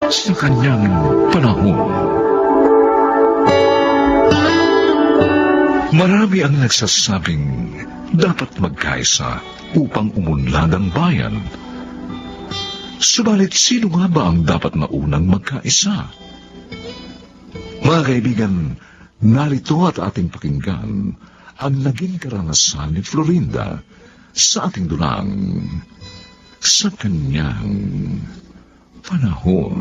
sa kanyang panahon. Marami ang nagsasabing dapat magkaisa upang umunlad ang bayan. Subalit sino nga ba ang dapat na unang magkaisa? Mga kaibigan, narito at ating pakinggan ang naging karanasan ni Florinda sa ating dulang sa kanyang panahon.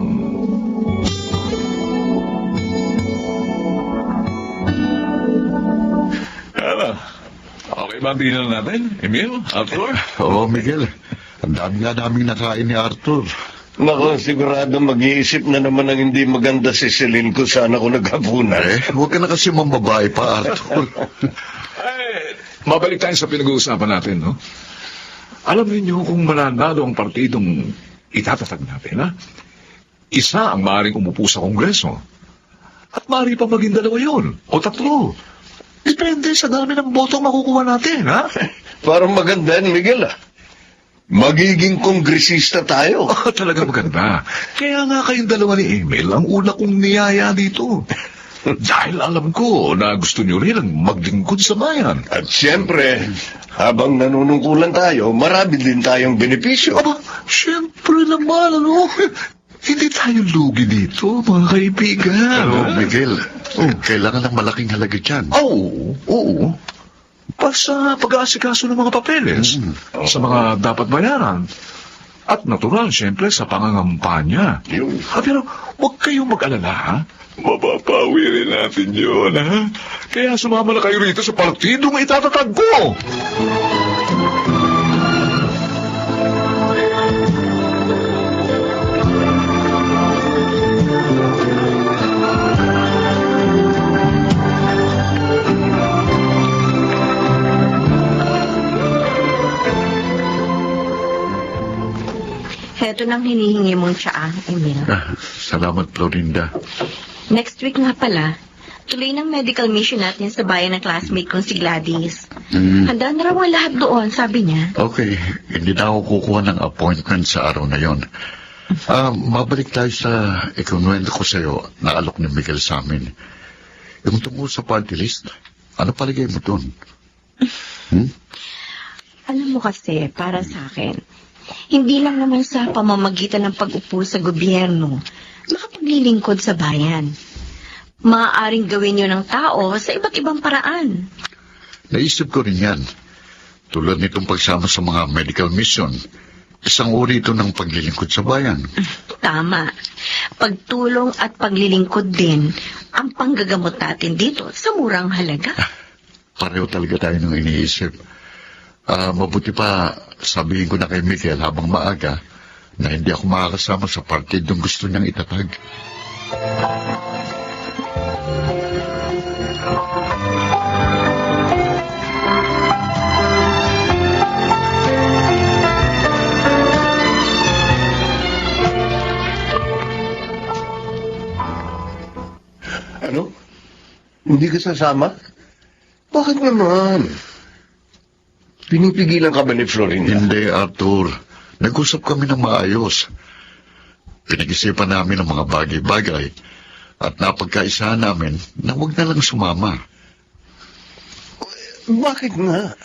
Okay ba ang dinner natin, Emil? Arthur? Oo, Miguel. Ang dami nga naming nakain ni Arthur. Nako, sigurado mag-iisip na naman ang hindi maganda si Celine kung saan ako naghapunan. Huwag ka na kasi mambabae pa, Arthur. Mabalik tayo sa pinag-uusapan natin, no? Alam niyo kung mananalo ang partidong itatatag natin, ha? Isa ang maaaring umupo sa Kongreso. At maaari pa maging dalawa yun, o tatlo. Depende sa dami ng botong makukuha natin, ha? Parang maganda yan, Miguel, ah. Magiging kongresista tayo. Oh, talaga maganda. Kaya nga kayong dalawa ni Emil ang una kong niyaya dito. Dahil alam ko na gusto niyo rin ang maglingkod sa bayan. At siyempre, habang nanunungkulan tayo, marami din tayong benepisyo. Aba, siyempre naman, ano? Hindi tayo lugi dito, mga kaibigan. Pero, Miguel, kailangan ng malaking halaga dyan. Oo. Sa pag-aasikaso ng mga papeles, sa mga dapat bayaran, at natural, siyempre, sa pangangampanya. Pero huwag kayong mag-alala, ha? Mapapawi rin natin yun, ha? Kaya sumama na kayo rito sa partidong itatatag ko! Heto nang hinihingi mong tsaa, Emil. Salamat, Florinda. Next week nga pala, tuloy ng medical mission natin sa bayan ng classmate kong si Gladys. Handa na raw ang lahat doon, sabi niya. Okay, hindi na ako kukuha ng appointment sa araw na yon. Mabalik tayo sa ikinuwento ko sa'yo na alok ni Miguel sa amin. Yung tungkol sa party list, ano palagay mo doon? Alam mo kasi, para sa akin, hindi lang naman sa pamamagitan ng pag-upo sa gobyerno, makapaglilingkod sa bayan. Maaaring gawin yun ng tao sa iba't ibang paraan. Naisip ko rin yan. Tulad nitong pagsama sa mga medical mission, isang uri ito ng paglilingkod sa bayan. Tama. Pagtulong at paglilingkod din ang panggagamot natin dito sa murang halaga. Pareho talaga tayo nung iniisip. Mabuti pa sabihin ko na kay Miguel habang maaga na hindi ako makakasama sa partidong gusto niyang itatag. Ano? Hindi ka sasama? Bakit naman? Pinipigilan ka ba ni Florinda? Hindi, Arthur. Nag-usap kami ng maayos. Pinag-isipan namin ang mga bagay-bagay at napagkaisahan namin na huwag na lang sumama. Bakit nga?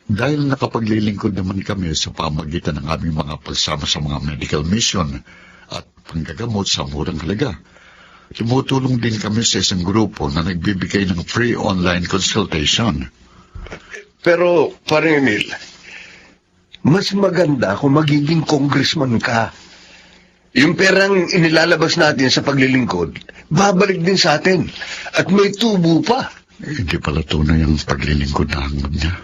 Dahil nakapaglilingkod naman kami sa pamagitan ng aming mga pagsama sa mga medical mission at panggagamot sa murang halaga. Tumutulong din kami sa isang grupo na nagbibigay ng free online consultation. Pero, parang Emil, mas maganda kung magiging congressman ka. Yung perang inilalabas natin sa paglilingkod, babalik din sa atin. At may tubo pa. Hindi pala tunay ang paglilingkod na hanggang niya.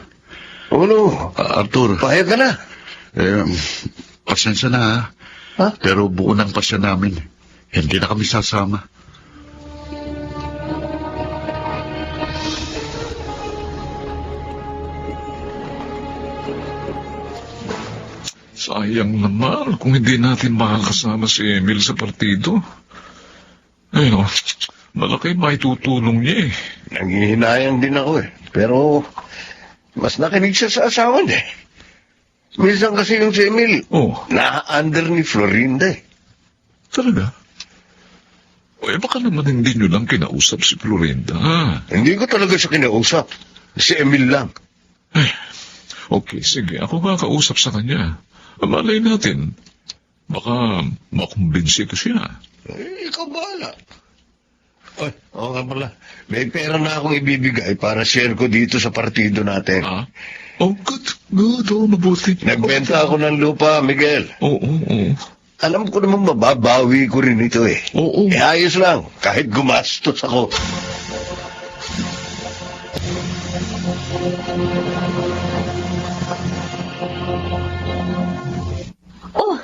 Ano? Arthur, Pahayag ka na. pasensya na ha. Ha? Pero buo ng pasya namin. Hindi na kami sasama. Sayang naman kung hindi natin makakasama si Emil sa partido. Ayun, malaki may tutulong niya eh. Nanghihinayang din ako eh. Pero, mas nakinig siya sa asawa niya eh. Minsan kasi yung si Emil, Oh, na-under ni Florinda eh. Talaga? O baka naman hindi nyo lang kinausap si Florinda. Hindi ko talaga siya kinausap. Si Emil lang. Okay, sige. Ako kakausap sa kanya. Malay natin. Baka makumbinsi ko siya. Ikaw bahala. Ay, oo nga pala. May pera na akong ibibigay para share ko dito sa partido natin. Oh, good. Good. Oh, mabuti. Nagbenta ako ng lupa, Miguel. Oo. Alam ko naman mababawi ko rin ito eh. Oo. Ayos lang, kahit gumastos ako. Oh,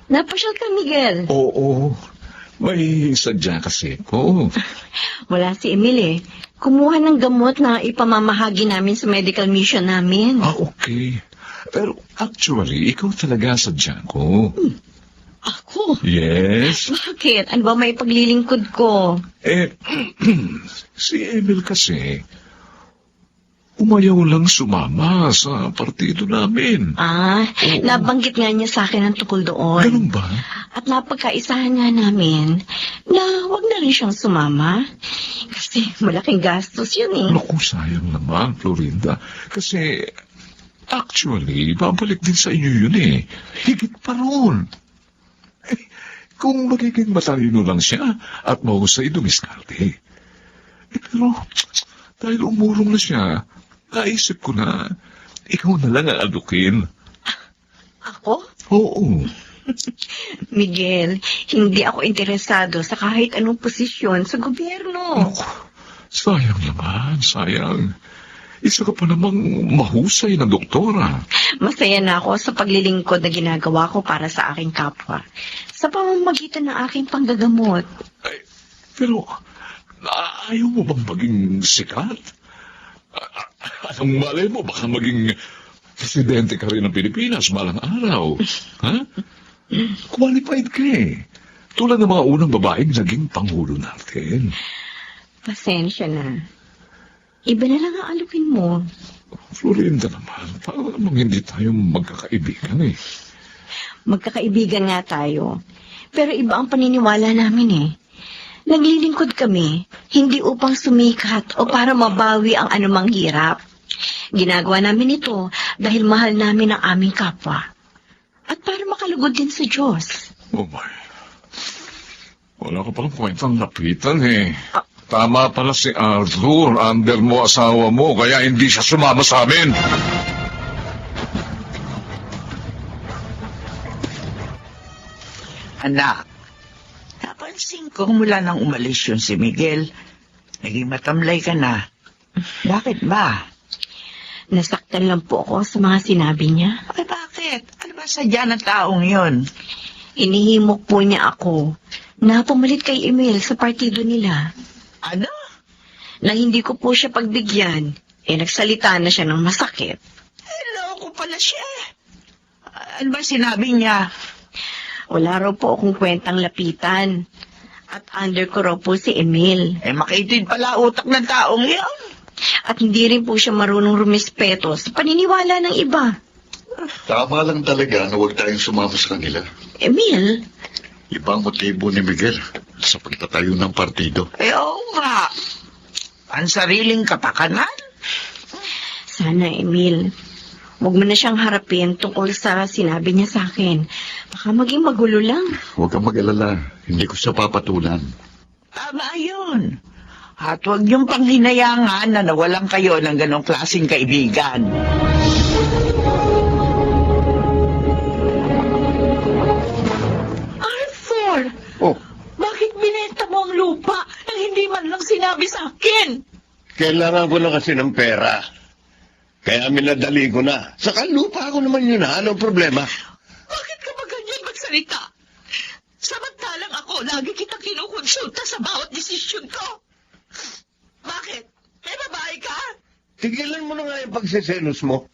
napasyal ka, Miguel. Oo. May sadya kasi ko. Wala si Emil eh. Kumuha ng gamot na ipamamahagi namin sa medical mission namin. Okay. Pero actually, ikaw talaga sadya ko. Ako? Yes. Bakit? Ano ba may paglilingkod ko? Si Emil kasi, umayaw lang sumama sa partido namin. Oo. Nabanggit nga niya sa akin ang tukol doon. Ganun ba? At napagkaisahan nga namin na wag na rin siyang sumama. Kasi malaking gastos yun eh. Naku, sayang naman, Florinda. Kasi, actually, babalik din sa inyo yun eh. Higit pa ron. Kung magiging matalino lang siya at mahusay dumiskarte. Pero, dahil umurong na siya, naisip ko na, ikaw na lang ang alukin. Ako? Oo. Miguel, hindi ako interesado sa kahit anong posisyon sa gobyerno. Naku, sayang naman, sayang. Isa ka pa namang mahusay na doktora. Masaya na ako sa paglilingkod na ginagawa ko para sa aking kapwa. Sa pamamagitan ng aking panggagamot. Pero, ayaw mo bang maging sikat? Anong malay mo, baka maging presidente ka rin ng Pilipinas balang araw. Ha? Qualified ka eh. Tulad ng mga unang babaeng naging pangulo natin. Pasensya na. Iba na lang ang alukin mo. Florinda naman, parang namang hindi tayo magkakaibigan eh. Magkakaibigan nga tayo. Pero iba ang paniniwala namin eh. Naglilingkod kami, hindi upang sumikat o para mabawi ang anumang hirap. Ginagawa namin ito dahil mahal namin ang aming kapwa. At para makalugod din sa Diyos. Oh my. Wala ka palang kwentang lapitan eh. Tama pala si Arthur, under mo asawa mo, kaya hindi siya sumama sa amin. Anak, napansin ko mula nang umalis yun si Miguel, naging matamlay ka na. Bakit ba? Nasaktan lang po ako sa mga sinabi niya. Ay, bakit? Ano ba sadya ng taong yun? Inihimok po niya ako na pumalit kay Emil sa partido nila. Ano? Nang hindi ko po siya pagbigyan, nagsalita na siya ng masakit. Hello ko pala siya. Ano ba sinabi niya? Wala raw po akong kwentang lapitan. At under ko raw po si Emil. Makitid pala utak ng taong yun. At hindi rin po siya marunong rumispeto sa paniniwala ng iba. Tama lang talaga na huwag tayong sumama sa kanila. Emil? Ibang motibo ni Miguel sa pagtatayo ng partido. Oo nga. Ang sariling kapakanan. Sana, Emil. Huwag mo na siyang harapin tungkol sa sinabi niya sa akin. Baka maging magulo lang. Huwag kang mag-alala. Hindi ko siya papatulan. Tama yun. At huwag niyong panghinayangan na nawalan kayo ng ganong klaseng kaibigan. Arthur! Oh, Bakit binenta mo ang lupa nang hindi man lang sinabi sa akin? kailangan ko na kasi ng pera. Kaya minadali ko na. Saka lupa ko naman yun ha. Anong problema? Bakit ka ba ganyan magsalita? Samantalang ako, lagi kita kinukonsulta sa bawat desisyon ko. Bakit? May babae ka? Tigilan mo na nga yung pagseselos mo.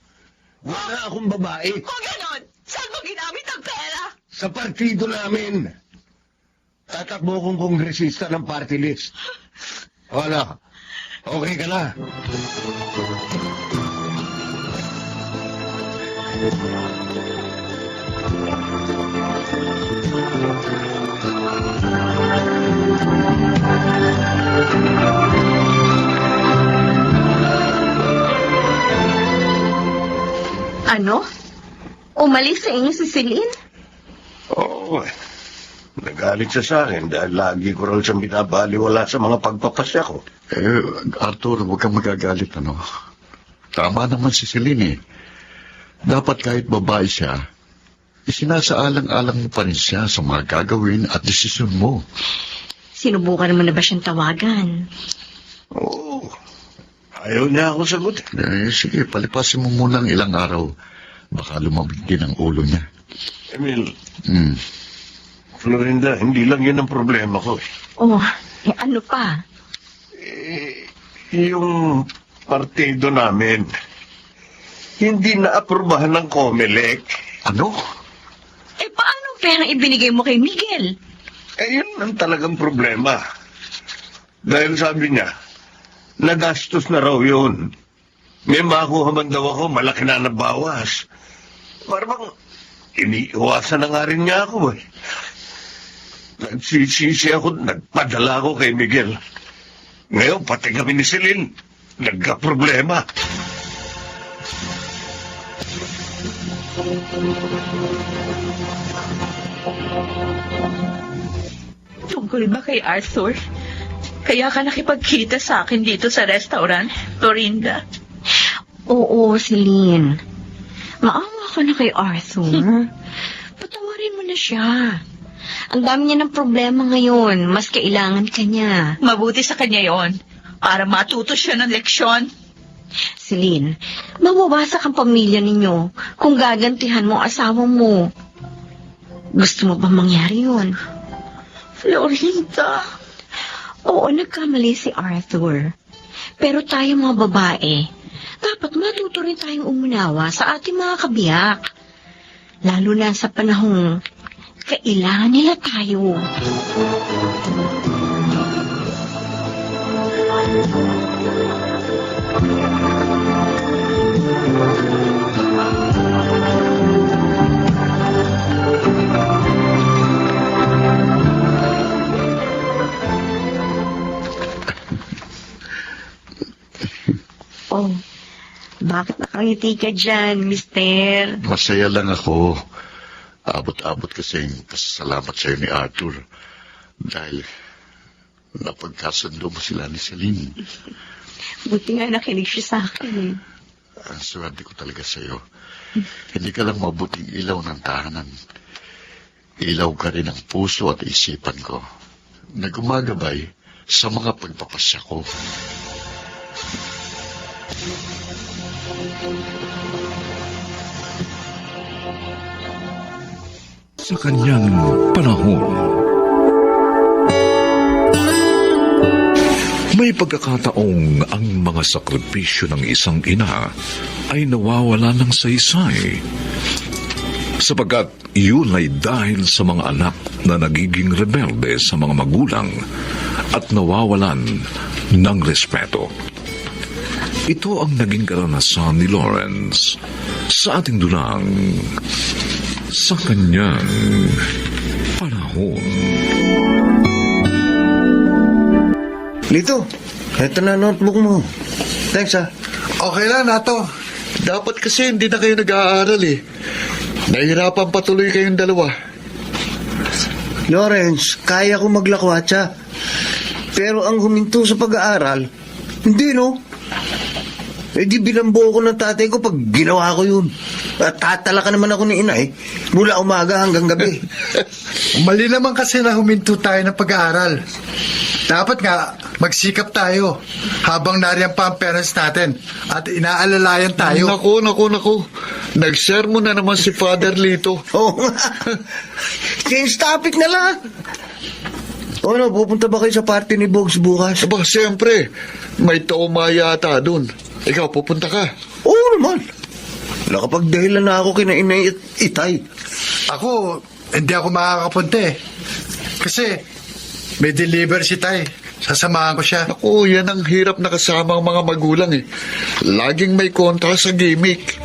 Wala akong babae. Kung ganon, saan mo ginamit ang pera? Sa partido namin. Tatakbo kong kongresista ng party list. Wala. Okay ka na. Ano? Umalis sa inyo si Celine? Oo, nagalit siya sa akin dahil lagi ko raw siyang binabaliwala sa mga pagpapasya ko. Arthur, huwag kang magagalit, ano? Tama naman si Celine, eh. Dapat kahit babae siya, isinasaalang-alang mo pa rin siya sa mga gagawin at desisyon mo. Sinubukan mo na ba siyang tawagan? Oo, ayaw niya ako sagutin. Sige, palipasin mo muna ang ilang araw. Baka lumamig din ang ulo niya. Emil, Hmm. Florinda, hindi lang yun ang problema ko. Oh, ano pa? Yung partido namin, hindi na-aprobahan ng COMELEC. Ano? Paano perang ibinigay mo kay Miguel? Yun ang talagang problema. Dahil sabi niya, nagastos na raw yun. May makuha man daw ako, malaki na nabawas. Parang iniiwasan na nga rin niya ako eh. Nagsisisi ako, nagpadala ako kay Miguel. Ngayon, pati kami ni Celine, nagka-problema. Tungkol ba kay Arthur? Kaya ka nakipagkita sa akin dito sa restaurant, Florinda? Oo, Celine. Maawa ka na kay Arthur. Patawarin mo na siya. Ang dami niya ng problema ngayon. Mas kailangan ka niya. Mabuti sa kanya yon para matuto siya ng leksyon. Celine, mawawasak ang pamilya ninyo kung gagantihan mo ang asawa mo. Gusto mo ba mangyari yun? Florinda, Oo, nagkamali si Arthur. Pero tayo mga babae, dapat matuto rin tayong umunawa sa ating mga kabiyak. Lalo na sa panahong kailangan nila tayo. Oh, bakit nakangiti ka dyan, mister? Masaya lang ako. Abot-abot kasi yung pasasalamat sa'yo ni Arthur. Dahil napagkasundo mo sila ni Celine. Buti nga nakinig siya sa akin. Ang swerte ko talaga sa'yo. Hindi ka lang mabuting ilaw ng tahanan. Ilaw ka rin ang puso at isipan ko na gumagabay sa mga pagpapasya ko. Sa kanyang panahon, may pagkakataong ang mga sakripisyo ng isang ina ay nawawala ng saysay. Sapagkat yun ay dahil sa mga anak na nagiging rebelde sa mga magulang at nawawalan ng respeto. Ito ang naging karanasan ni Lawrence sa ating dulang sa kanyang panahon. Lito, eto na notebook mo. Thanks ah. Okay lang, Nato. Dapat kasi hindi na kayo nag-aaral eh. Nahihirapan patuloy kayong dalawa. Lawrence, kaya ko maglakwatsa. Pero ang huminto sa pag-aaral, hindi no. Di bilambo ko ng tatay ko pag ginawa ko yun. At tatala ka naman ako ni inay mula umaga hanggang gabi. Mali naman kasi na huminto tayo ng pag-aaral. Dapat nga, magsikap tayo habang nariyan pa ang parents natin at inaalalayan tayo. Naku. Nag-sermon na naman si Father Lito. Oo nga. Change topic na lang. O ano, pupunta ba kayo sa party ni Bogs bukas? Aba, siyempre, may tauma yata dun. Ikaw, pupunta ka. Oo naman. Nakapagdahilan na ako kina inay at itay. Ako, hindi ako makakapunta eh. Kasi, may deliver si Tay. Sasamahan ko siya. Naku, yan ang hirap na kasama ang mga magulang eh. Laging may kontra sa gimmick.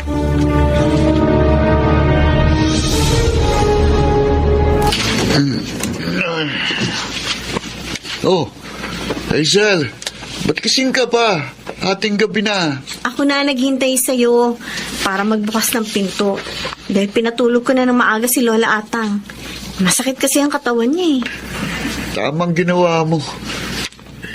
Oh, Hazel, ba't kasing ka pa? Ating gabi na. Ako na naghintay sa'yo para magbukas ng pinto. Dahil pinatulog ko na ng maaga si Lola Atang. Masakit kasi ang katawan niya eh. Tamang ginawa mo.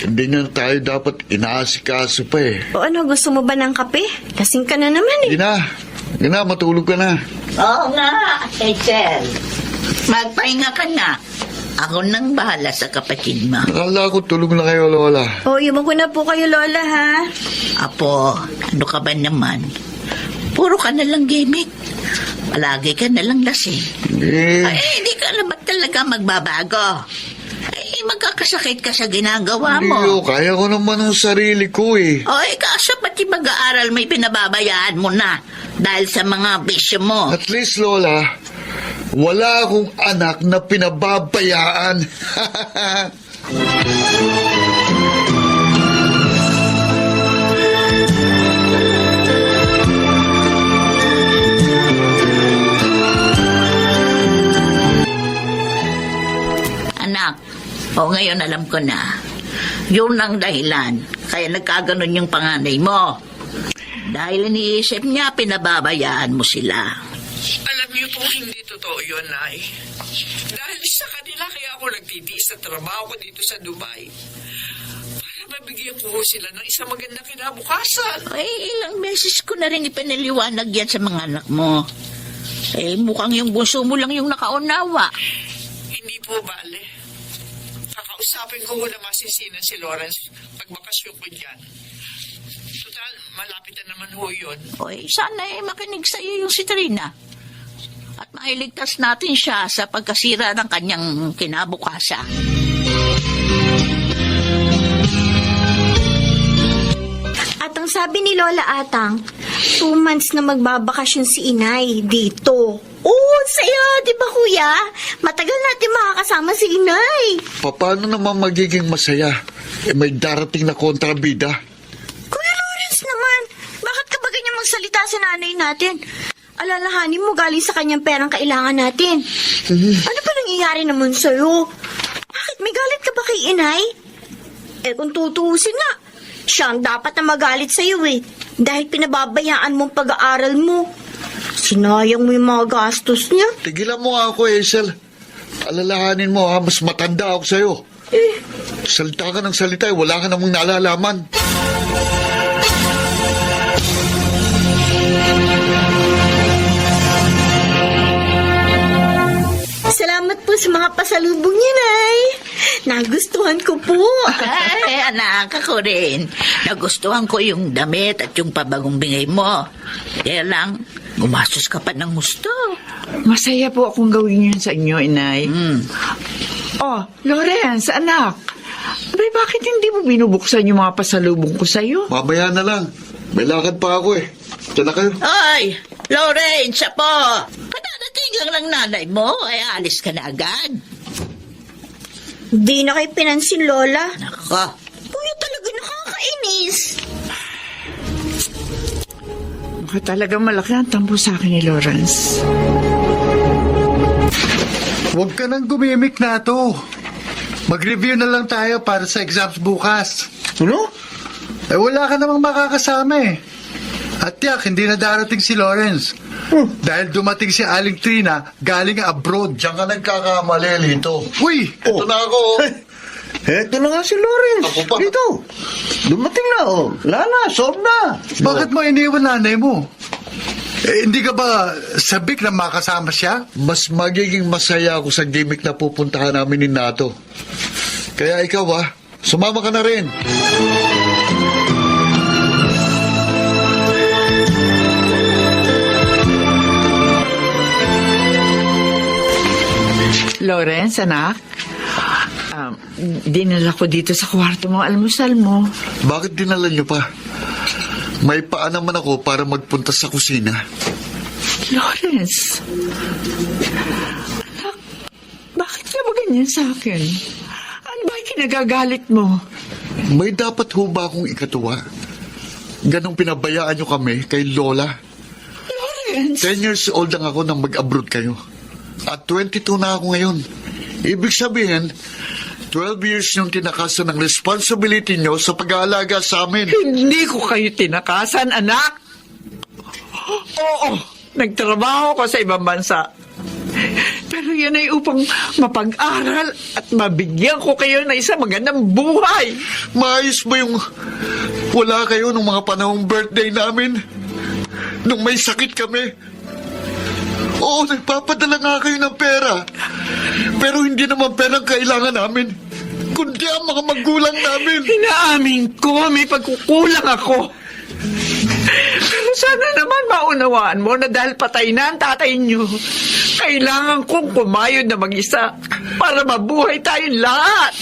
Hindi na tayo dapat inaasikaso pa eh. O ano, gusto mo ba ng kape? Kasing ka na naman eh. Hindi na, matulog ka na. Oo nga, Hazel. Magpahinga ka na. Ako nang bahala sa kapatid mo. Akala ko tulog na kayo, Lola. O, iwan ko na po kayo, Lola, ha? Apo, ano ka ba naman? Puro ka na lang gimmick. Palagi ka na lang lasing. Eh, Ay, hindi ka naman talaga magbabago. Ay, magkakasakit ka sa ginagawa mo. Leo, kaya ko naman ang sarili ko eh. Oy, kaso pati mag-aaral may pinababayaan mo na dahil sa mga bisyo mo. At least, Lola, wala akong anak na pinababayaan. Anak, ngayon alam ko na. Yun ang dahilan. Kaya nagkaganon yung panganay mo. Dahil iniisip niya, pinababayaan mo sila. Alam niyo po, hindi totoo yun, Nay. Dahil sa kanila, kaya ako nagtitiis sa trabaho ko dito sa Dubai. Para mabigyan ko sila ng isang magandang kinabukasan. Ay, ilang beses ko na rin ipinaliwanag yan sa mga anak mo. Mukhang yung bunso mo lang yung nakaunawa. Hindi po, bale. Kakausapin ko muna masisinan si Lawrence pagbakasyon ko dyan. Total, malapit na naman ho yun. Oy, sana makinig sa iyo yung si Trina. At mailigtas natin siya sa pagkasira ng kanyang kinabukasan. At ang sabi ni Lola Atang, 2 months na magbabakasyon si Inay dito. Oo, saya, di ba kuya? Matagal natin makakasama si Inay. Paano naman magiging masaya? May darating na kontrabida. Kuya Lawrence naman, bakit ka ba ganyan magsalita sa nanay natin? Alalahanin mo galing sa kanyang perang kailangan natin. Ano ba nangyayari naman sa'yo? Bakit may galit ka ba kay Inay? Kung tutuusin nga, siya ang dapat na magalit sa'yo eh. Dahil pinababayaan mong pag-aaral mo. Sinayang mo yung mga gastos niya. Tigilan mo nga ako, Hazel. Alalahanin mo ha, mas matanda ako sa'yo. Salita ka ng salita, wala ka namang nalalaman. Salamat po sa mga pasalubong niya, Nay. Nagustuhan ko po. Ay, anak, ako rin. Nagustuhan ko yung damit at yung pabagong bingay mo. Kaya lang, gumastos ka pa ng gusto. Masaya po akong gawin yun sa inyo, Inay. Oh, Lawrence, anak. Abay, bakit hindi mo binubuksan yung mga pasalubong ko sa'yo? Mamaya na lang. May lakad pa ako eh. Diyan na kayo. Ay, Lawrence, po. Kadadating lang ng nanay mo, ay alis ka na agad. Di na kayo pinansin, Lola. Nako. Kuya talaga nakakainis. Baka talaga malaki ang tampo sa akin ni Lawrence. Huwag ka nang gumimik na to. Mag-review na lang tayo para sa exams bukas. Ano? Wala ka namang makakasama eh. At yak, hindi na darating si Lawrence. Dahil dumating si Aling Trina galing abroad. Diyan ka nagkakamali, Lito. Uy! Ito na ako. Eto na nga si Lawrence. Ako pa. Dito. Dumating na, oh. Lala, solve na. Bakit mo iniwan nanay mo? Hindi ka ba sabik na makasama siya? Mas magiging masaya ako sa gimmick na pupuntahan namin ni Nato. Kaya ikaw sumama ka na rin. Lawrence, anak. Dinala ko dito sa kwarto mo almusal mo. Bakit dinala niyo pa? May paa naman ako para magpunta sa kusina. Lawrence. Anak, bakit ka ba ganyan sa akin? Ano ba kinagagalit mo? May dapat ho ba akong ikatuwa? Ganong pinabayaan niyo kami kay Lola? Lawrence. 10 years old lang ako nang mag-abroad kayo. At 22 na ako ngayon. Ibig sabihin, 12 years yung tinakasan ng responsibility nyo sa pag-aalaga sa amin. Hindi ko kayo tinakasan, anak. Oo, nagtrabaho ko sa ibang bansa. Pero yan ay upang mapag-aral at mabigyan ko kayo ng isang magandang buhay. Maayos ba yung wala kayo nung mga panahong birthday namin? Nung may sakit kami? Oo, nagpapadala nga kayo ng pera. Pero hindi naman perang kailangan namin, kundi ang mga magulang namin. Inaamin ko, may pagkukulang ako. Pero sana naman maunawaan mo na dahil patay na ang tatay niyo, kailangan kong kumayod na mag-isa para mabuhay tayong lahat.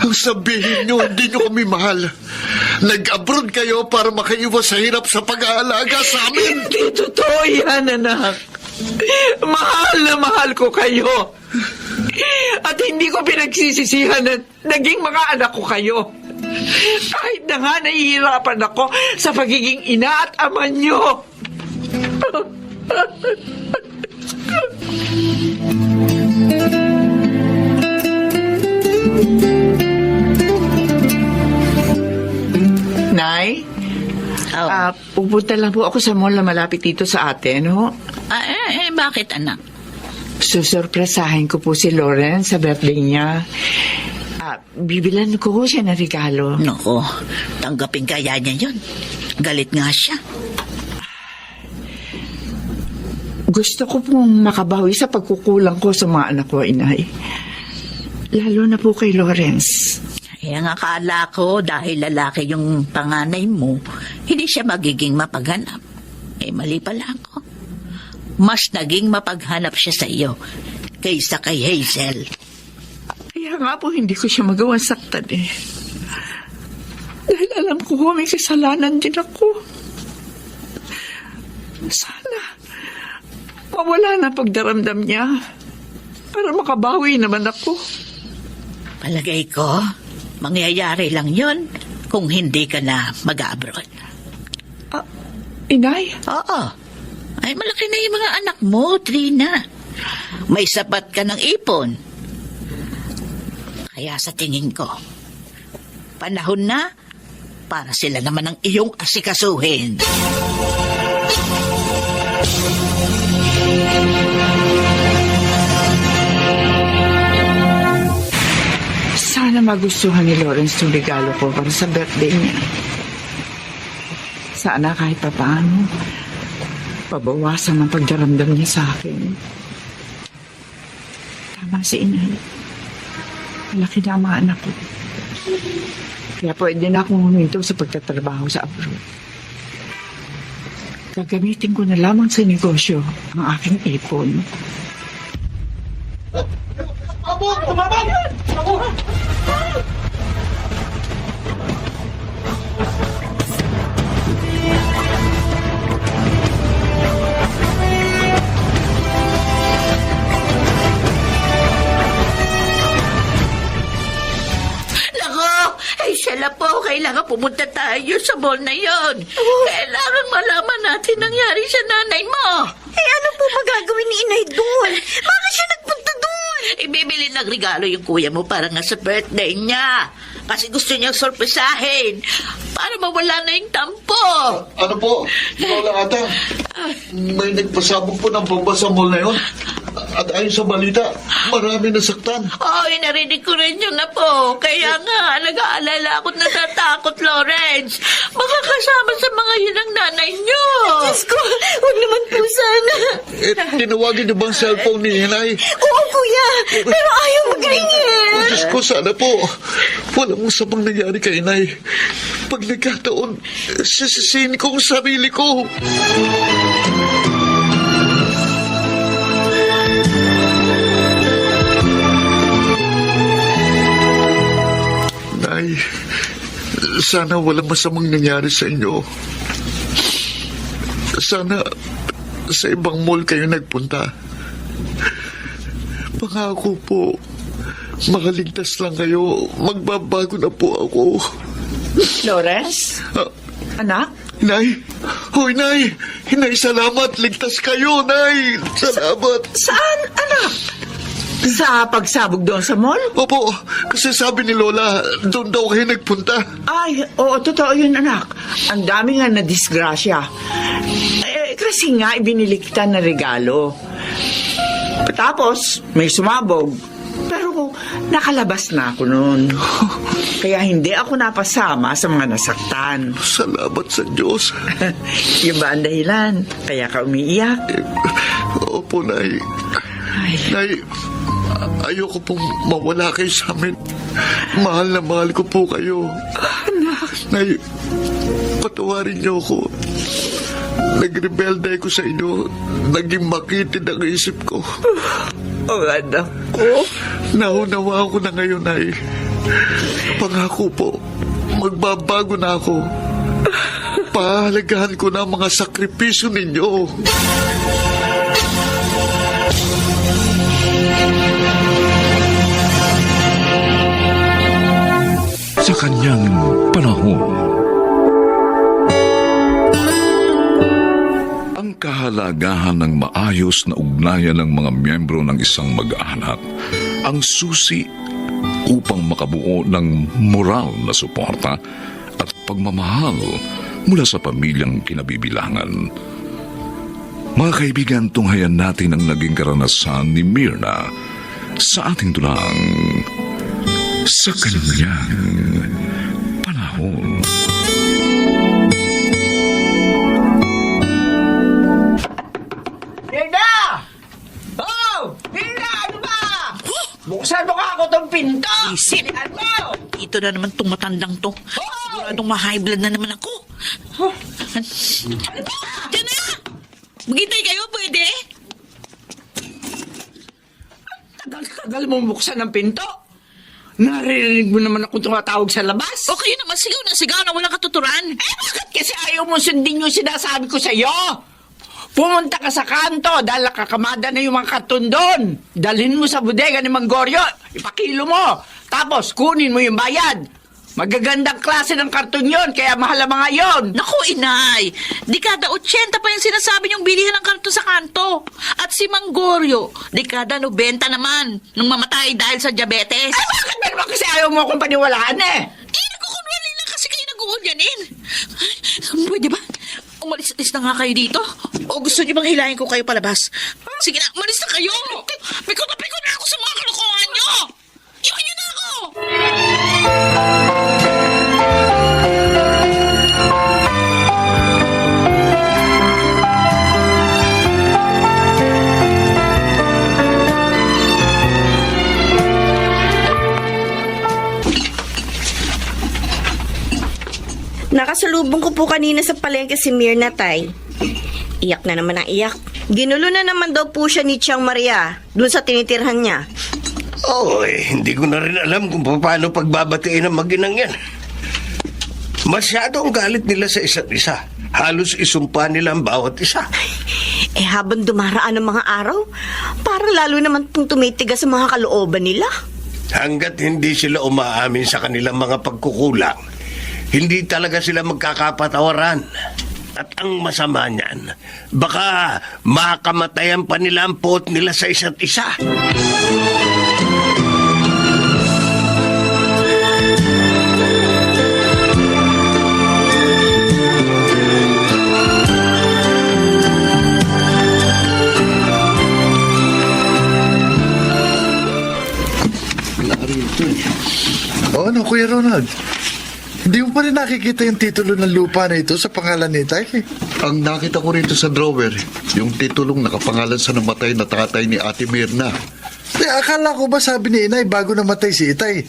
Ang sabihin nyo, hindi nyo kami mahal. Nag-abroad kayo para makaiwas sa hirap sa pag-aalaga sa amin. Hindi totoo yan, anak. Mahal na mahal ko kayo. At hindi ko pinagsisisihan na naging mga anak ko kayo. Kahit na nga nahihirapan ako sa pagiging ina at ama nyo. Nay, pupunta lang po ako sa mall na malapit dito sa atin, ho? Bakit, anak? Susurpresahin ko po si Lawrence sa birthday niya. Bibilan ko siya ng regalo. Nako, tanggapin kaya niya yun. Galit nga siya. Gusto ko pong makabawi sa pagkukulang ko sa mga anak ko, inay. Lalo na po kay Lawrence. Ang akala ko dahil lalaki yung panganay mo, hindi siya magiging mapaghanap. Mali pala ako. Mas naging mapaghanap siya sa iyo kaysa kay Hazel. Kaya nga po hindi ko siya magawang saktan eh. Dahil alam ko may kasalanan din ako. Sana mawala na pagdaramdam niya para makabawi naman ako. Palagay ko, mangyayari lang yon kung hindi ka na mag-abroad. Inay? Oo. Ay, malaki na yung mga anak mo, Trina. May sapat ka ng ipon. Kaya sa tingin ko, panahon na para sila naman ang iyong asikasuhin. Sana magustuhan ni Lawrence yung regalo ko para sa birthday niya. Sana kahit papaano, pabawasan ang pagdaramdam niya sa akin. Tama si inay. Malaki na ang mga anak ko. Kaya pwede na akong huminto sa pagtatrabaho sa abroad. Gagamitin ko na lamang sa negosyo ang aking ipon. Sila po, kailangan pumunta tayo sa mall na yon. Kailangan malaman natin nangyari sa nanay mo. Ano po magagawin ni inay doon? Bakit siya nagpunta doon? Ibibili ng regalo yung kuya mo para nga sa birthday niya. Kasi gusto niyang sorpresahin para mawala na yung tampo. Ano po? Lola Ata, may nagpasabog po ng bomba sa mall na yun. At ayon sa balita, marami nasaktan. Narinig ko rin yun na po. Kaya nga, nag-aalala ako, natatakot, Lawrence. Baka kasama sa mga yun ang nanay niyo. Diyos ko, huwag naman po sana. Tinawagin niyo bang cellphone ni Inay? Oo, kuya, pero ayaw mag-ringin. Diyos ko, sana po. Walang masamang nangyari kay Inay. Pag nagkataon, sisisihin ko ang sarili ko. Nay, sana walang masamang nangyari sa inyo. Sana sa ibang mall kayo nagpunta. Pangako po, makaligtas lang kayo. Magbabago na po ako. Lawrence? Anak? Nay! Hoy, Nay! Nay, salamat! Ligtas kayo, Nay! Salamat! Saan, anak? Sa pagsabog doon sa mall? Opo, kasi sabi ni Lola, doon daw kayo nagpunta. Ay, oo, totoo yun, anak. Ang dami nga na disgrasya. Kasi nga, ibinili kita na regalo. Tapos, may sumabog. Pero nakalabas na ako noon. Kaya hindi ako napasama sa mga nasaktan. Salamat sa Diyos. Yung ba ang dahilan? Kaya ka umiiyak? Opo, Nay. Ay, Nay, ayoko pong mawala kayo sa amin. Mahal na mahal ko po kayo. Nay, patawarin niyo ako. Nagrebelde ko sa inyo. Naging makitid ang isip ko. oh, anak ko. Naunawa ako na ngayon, Nay. Pangako po, magbabago na ako. Pahalagahan ko na ang mga sakripisyo ninyo. Sa kanyang panahon, ang kahalagahan ng maayos na ugnayan ng mga miyembro ng isang mag-anak ang susi upang makabuo ng moral na suporta at pagmamahal mula sa pamilyang kinabibilangan. Mga kaibigan, tunghayan natin ang naging karanasan ni Myrna sa ating dulang sa kanyang panahon. Hilda! Oh! Hilda, ano ba? Buksan mo ka ako tong pinto! Isip. Ano? Ito na naman tong matandang to. Siguradong ma-high blood na naman ako. Diyan na! Maghintay kayo, pwede? Tagal mo buksan ang pinto. Naririnig mo naman akong tumatawag sa labas. O kayo naman, sigaw na walang katuturan. Bakit kasi ayaw mo sundin yung sinasabi ko sa'yo? Pumunta ka sa kanto dahil nakakamada na yung mga karton doon. Dalhin mo sa bodega ni Mang Goryo, ipakilo mo. Tapos kunin mo yung bayad. Magagandang klase ng karton yon, kaya mahal ang mga yon. Naku, inay, dekada 80 pa yung sinasabi niyong bilihan ng kanto sa kanto. At si Manggoryo, dekada 90 naman, nung mamatay dahil sa diabetes. Ay, bakit ba naman kasi ayaw mo akong paniwalaan eh? Nagkukunwali lang kasi kayo nag-uulyanin. Pwede ba? Umalis na nga kayo dito? O gusto niyo bang hilahin ko kayo palabas? Sige na, umalis na kayo! Pikot na ako sa mga kalokohan niyo! Iwan niyo na ako! Nakasalubong ko po kanina sa palengke si Myrna, tay. Iyak na naman ang iyak. Ginulo na naman daw po siya ni Chiang Maria dun sa tinitirhan niya. Hindi ko na rin alam kung paano pagbabatiin ang maginang yan. Masyado ang galit nila sa isa't isa. Halos isumpa nila ang bawat isa. Habang dumaraan ang mga araw, parang lalo naman pong tumitigas sa mga kalooban nila. Hanggat hindi sila umaamin sa kanilang mga pagkukulang, hindi talaga sila magkakapatawaran. At ang masama niyan, baka makamatayan pa nila ang puot nila sa isa't isa. Ano, Kuya Ronald? Hindi mo pa rin nakikita yung titulo ng lupa na ito sa pangalan ni Itay? Ang nakita ko rito sa drawer, yung titulong nakapangalan sa namatay na tatay ni Ate Myrna. Akala ko ba sabi ni Inay bago namatay si Itay,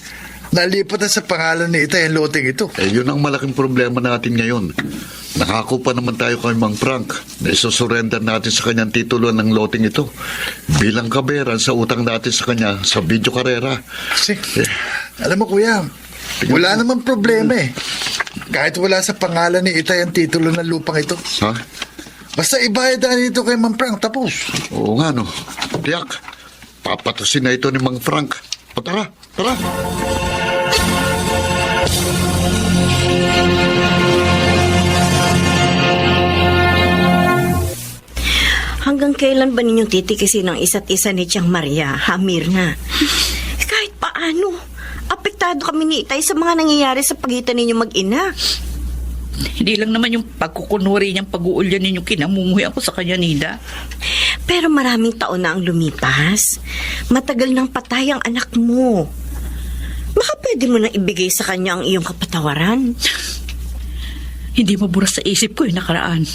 nalipat na sa pangalan ni Itay ang loteng ito? Yun ang malaking problema natin ngayon. Nakako pa naman tayo kay Mang Frank na isusurrender natin sa kanyang titulo ng loteng ito bilang kaberan sa utang natin sa kanya sa video karera. Kasi, alam mo kuya, wala naman problema eh. Kahit wala sa pangalan ni Itay ang titulo ng lupang ito. Ha? Basta ibayad na nito kay Mang Frank, tapos. Oo nga no. Tiyak, papatusin na ito ni Mang Frank. O tara. Hanggang Hanggang kailan ba ninyong titikisin ang isa't isa ni Tiang Maria, ha, Mirna? Kahit paano, apektado kami ni Itay sa mga nangyayari sa pagitan ninyo mag-ina. Hindi lang naman yung pagkukunwari niyang pag-uulyan ninyong kinamumuhian ko sa kanya, Nida. Pero maraming taon na ang lumipas. Matagal nang patay ang anak mo. Baka pwede mo nang ibigay sa kanya ang iyong kapatawaran. Hindi maburas sa isip ko yung nakaraan.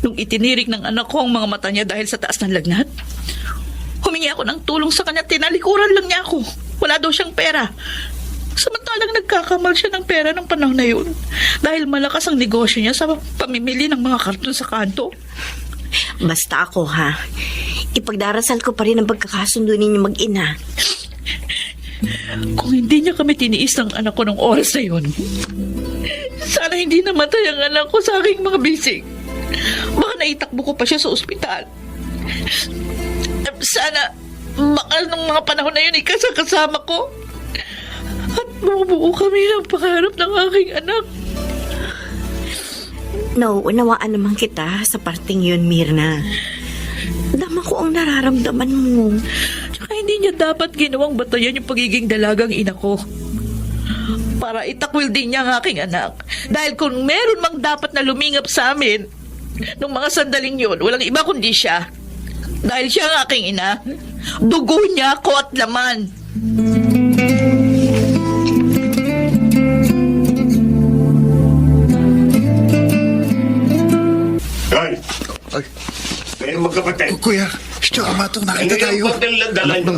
Nung itinirik ng anak ko ang mga mata niya dahil sa taas ng lagnat, humingi ako ng tulong sa kanya, tinalikuran lang niya ako. Wala daw siyang pera. Samantalang nagkakamal siya ng pera ng panahon na yun dahil malakas ang negosyo niya sa pamimili ng mga karton sa kanto. Basta ako, ha, ipagdarasal ko pa rin ang pagkakasundo ninyo mag-ina. Kung hindi niya kami tiniis ng anak ko ng oras na yun, sana hindi namatay ang anak ko sa aking mga bisig. Baka naitakbo ko pa siya sa ospital. Sana baka nung mga panahon na yun ikasakasama ko at mabubuo kami ng pangarap ng aking anak. Nauunawaan naman kita sa parting yun, Mirna. Dama ko ang nararamdaman mo. Tsaka hindi niya dapat ginawang batayan yung pagiging dalagang ina ko. Para itakwil din niya ang aking anak. Dahil kung meron mang dapat na lumingap sa amin, nung mga sandaling yun, walang iba kundi siya. Dahil siya ang aking ina, dugo niya ako at laman. Ay! Ay, Kayo magkapatid. Kuya, siya, matong nakita Ano tayo. yung papel na dala nyo?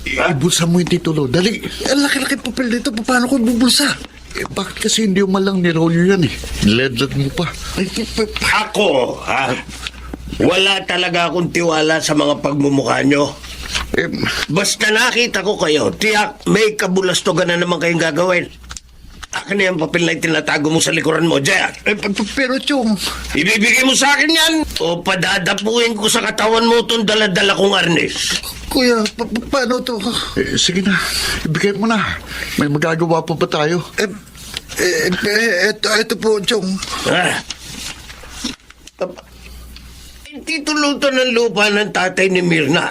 ibulsa mo yung titulo. Dali. Ang laki-laki papel dito. Paano ko ibubulsa? Bakit kasi hindi mo malang nirolyo yan eh? Niledlad mo pa. Ako, ha? Wala talaga akong tiwala sa mga pagmumukha nyo. Eh, Basta nakita ko kayo, tiyak may kabulastogan na naman kayong gagawin. Akin na yung papel na itinatago mo sa likuran mo, Jack. Pero, Chong, Ibibigay mo sa akin yan o padadapuin ko sa katawan mo itong daladala kong arnes. Kuya, paano to? sige na. Ibigay mo na. May magagawa pa ba tayo? Ito po, Chong. Ha? Titulo to ng lupa ng tatay ni Mirna.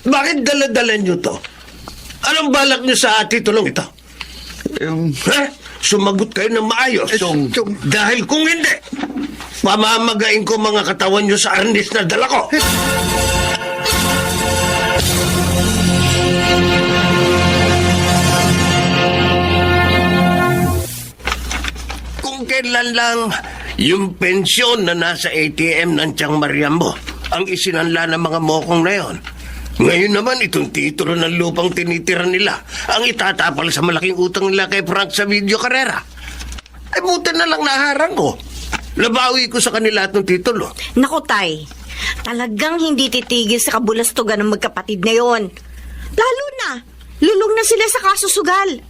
Bakit daladala nyo to? Anong balak nyo sa titulong ito? Ha? Sumagot kayo ng maayos. Chong. Dahil kung hindi, pamamagain ko mga katawan nyo sa arnis na dala ko. Kung kailan lang yung pensyon na nasa ATM ng Tiang Maria mo ang isinanla ng mga mokong na yon. Ngayon naman, itong titulo ng lupang tinitira nila ang itatapal sa malaking utang nila kay Frank sa video karera. Ay, buti na lang naharang ko. Labawi ko sa kanila itong titulo. Naku, Tay, talagang hindi titigil sa kabulastugan ng magkapatid na yon. Lalo na, lulong na sila sa kasusugal.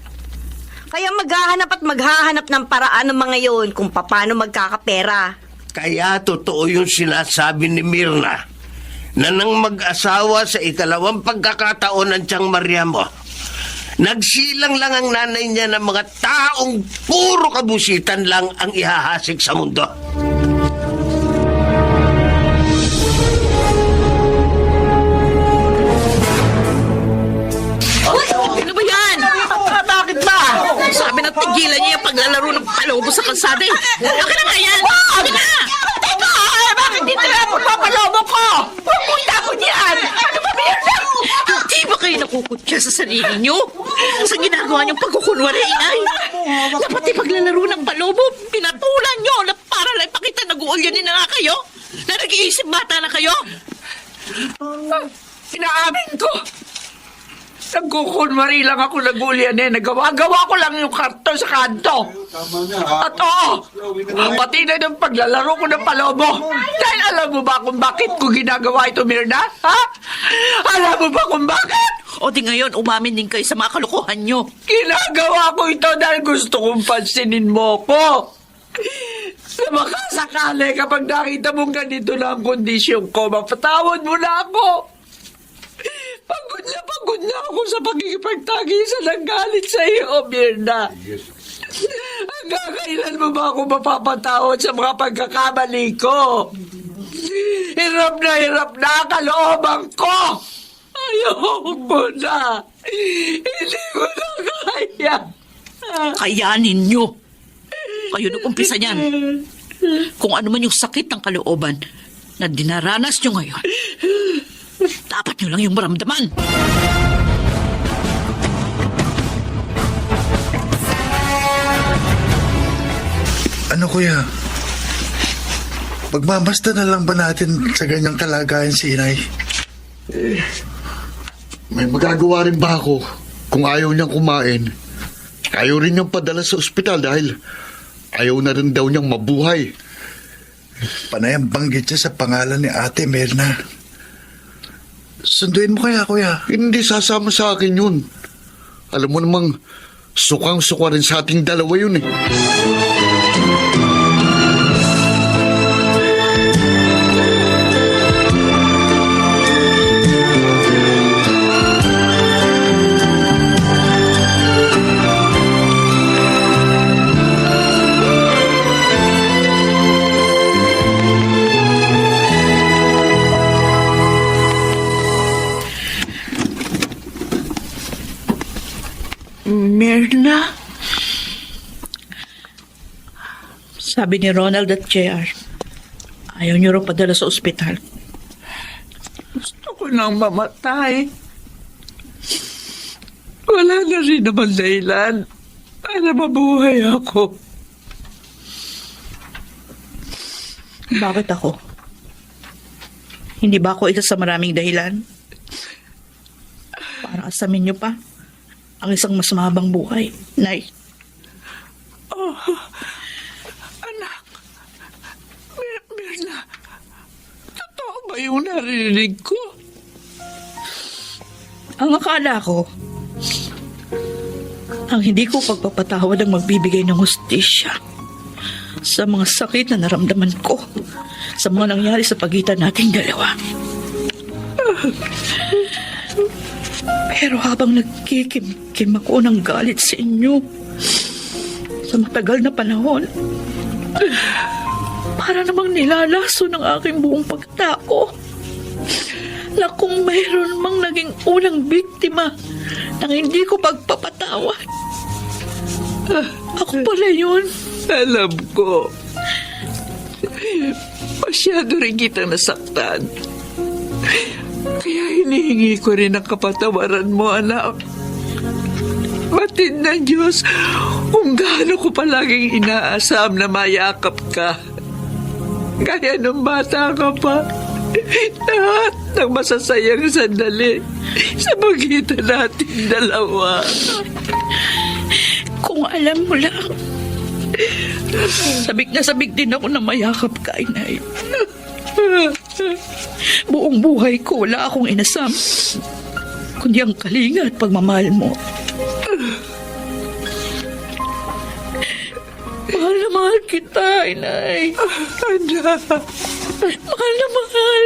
Kaya maghahanap ng paraan ng mga yon kung paano magkakapera. Kaya totoo yung sinasabi ni Mirna na nang mag-asawa sa ikalawang pagkakataon ng Tiang Maria mo, nagsilang lang ang nanay niya ng mga taong puro kabusitan lang ang ihahasik sa mundo. Ano ba yan? Bakit ba? Sabi na tigilan niya yung paglalaro ng palobo sa kalsada eh. Akin na nga yan! Akin na! Teka! Bakit dito na pagpapalobo ko? Pupunta ko niyan! Ano ba yan? Hindi ba kayo nakukutya sa sarili niyo? Sa ginagawa niyong pagkukunwari, inay? Dapat ipaglalaro ng palobo, pinatulan niyo na para lang ipakita nag-uulyanin na nga kayo? Na nag-iisip bata na kayo? Inaamin ko. Nagkukunwari lang ako nag-ulyan eh. Nagawa-gawa ko lang yung karton sa kanto. At oo, pati na ng paglalaro ko ng palobo. Dahil alam mo ba kung bakit ko ginagawa ito, Mirna? Ha? Alam mo ba kung bakit? O di ngayon, umamin din kayo sa mga kalokohan niyo. Ginagawa ko ito dahil gusto kong pansinin mo ko. Na makasakali kapag nakita mong ganito na ang kondisyon ko, mapatawad mo na ako. Pagod na ako sa pagkikipagtagisan ng galit sa iyo, Mirna. Hanggang kailan mo ba ako mapapatawad sa mga pagkakamali ko? Hirap na ang kalooban ko! Ayoko na! Hindi ko na kaya! Kayanin nyo. Kayo nag-umpisa niyan. Kung ano man yung sakit ng kalooban na dinaranas nyo ngayon, dapat nyo lang yung maramdaman. Ano kuya? Magmamasta na lang ba natin sa ganyang kalagayan si inay? May magagawa rin ba ako kung ayaw niyang kumain? Ayaw rin niyang padala sa ospital dahil ayaw na rin daw niyang mabuhay. Panay ang banggit niya sa pangalan ni Ate Mirna. Sunduin mo kaya, kuya? Hindi sasama sa akin yun. Alam mo namang sukang-suka rin sa ating dalawa yun eh. Mirna? Sabi ni Ronald at JR, ayaw niyo raw padala sa ospital. Gusto ko nang mamatay. Wala na rin naman dahilan para mabuhay ako. Bakit ako? Hindi ba ako isa sa maraming dahilan? Para asamin niyo pa ang isang mas mahabang buhay, Nay. Anak, Mirna, totoo ba yung narinig ko? Ang akala ko, ang hindi ko pagpapatawad ang magbibigay ng hustisya sa mga sakit na naramdaman ko sa mga nangyari sa pagitan nating dalawa. Pero habang nagkikimkim ako ng galit sa inyo sa matagal na panahon, para namang nilalaso ng aking buong pagtao na kung mayroon mang naging unang biktima ng hindi ko pagpapatawad, ako pala yun. Alam ko. Masyado rin kitang nasaktan. Kaya hinihingi ko rin ang kapatawaran mo, anak. Batid na Diyos kung gaano ko palaging inaasam na mayakap ka. Kaya nung bata ka pa, lahat ng masasayang sandali sa pagitan natin dalawa. Kung alam mo lang, sabik na sabik din ako na mayakap ka, Inay. Buong buhay ko wala akong inasam, kundi ang kalinga at pagmamahal mo. Mahal na mahal kita, Inay. Anak. Mahal na mahal.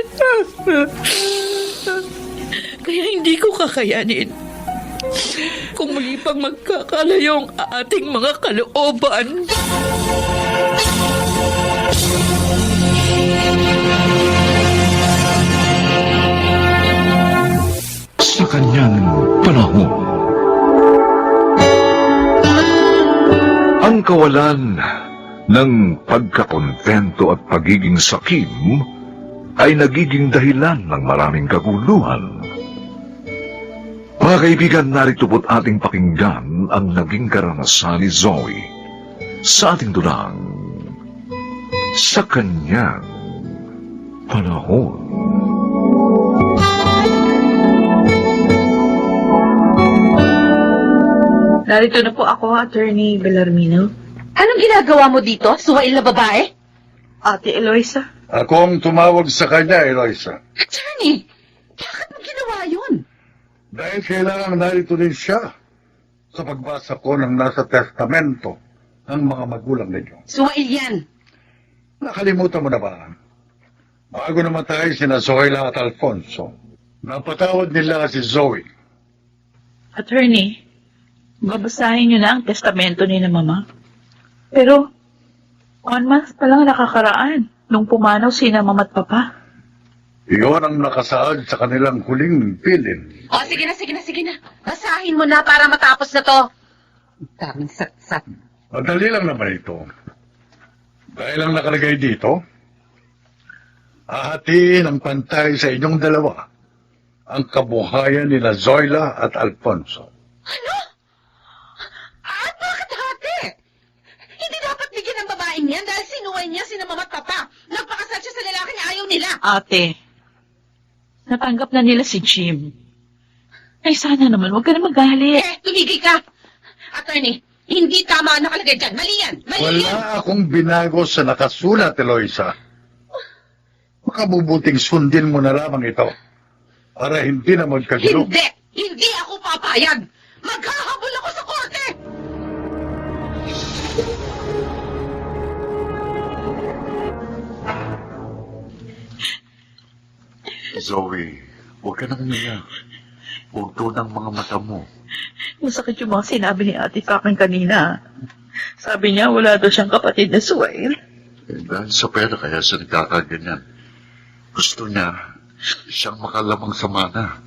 Kaya hindi ko kakayanin kung muli pang magkakalayo ang ating mga kalooban. Sa kanyang panahon, ang kawalan ng pagkakontento at pagiging sakim ay nagiging dahilan ng maraming kaguluhan. Mga kaibigan, narito po't ating pakinggan ang naging karanasan ni Zoe sa ating dulang Sa Kanyang Panahon. Narito na po ako, Attorney Bellarmino. Anong ginagawa mo dito, suwail na babae? Ate Eloisa. Ako ang tumawag sa kanya, Eloisa. Attorney, bakit mo ginawa yun? Dahil kailangan narito din siya sa pagbasa ko ng nasa testamento ng mga magulang ninyo. Suwail yan. Nakalimutan mo na ba? Bago namatay sina Zoila at Alfonso, napatawad nila si Zoe. Attorney, babasahin niyo na ang testamento ni na Mama. Pero, 1 month pa lang nakakaraan. nung pumanaw sina mama at papa. Iyon ang nakasaad sa kanilang huling bilin. O, sige na. Basahin mo na para matapos na to. Ang daming satsat. Madali lang naman ito. Dahil ang nakalagay dito, hahatiin ang pantay sa inyong dalawa ang kabuhayan nila Zoila at Alfonso. Ano? Bakit hati? Hindi dapat bigyan ng babaeng yan dahil sinuway niya sina mama at papa. Nagpakasal siya sa lalaki na ayaw nila. Ate, natanggap na nila si Jim. Ay, sana naman, huwag ka na magalit. Tumigil ka! Attorney, hindi tama ang nakalagay dyan. Mali yan! Wala akong binago sa nakasulat, Eloisa. Makabubuting sundin mo na lamang ito para hindi na magkagulo. Hindi! Hindi ako papayag! Maghahabol ako sa korte! Zoe, huwag ka nang umiyak. Punto ng mga mata mo. Masakit yung mga sinabi ni ate sa akin kanina. Sabi niya, wala daw siyang kapatid na Suwail. Dahil sa pera kaya siya nagkakaganyan. Gusto niya siyang makalamang sa mana.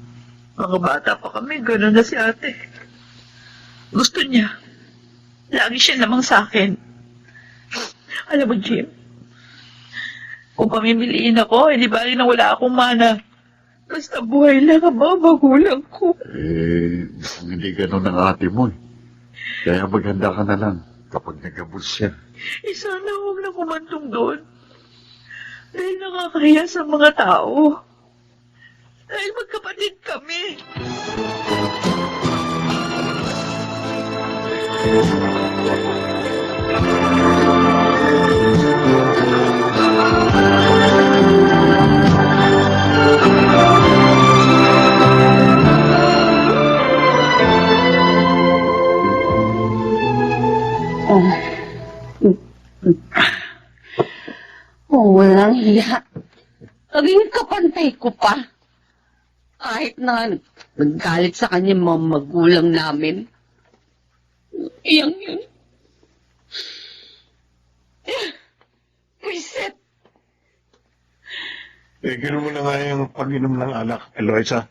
Mga bata pa kami, gano'n na si ate. Gusto niya. Lagi siya lamang sa akin. Alam mo, Jim, kung pamimiliin ako, hindi bali na wala akong mana. Basta buhay lang ang mga magulang ko. Hindi ganun ang ate mo eh. Kaya maganda ka na lang kapag nagabot siya. Sana huwag na kumantong doon. Dahil nakakahiya sa mga tao. Dahil magkapatid kami. Walang hiya. Naging kapantay ko pa. Kahit na naggalit sa kanya mga magulang namin. Iyang yun. Reset. Tigil mo na nga yung pag-inom ng alak, Eloisa.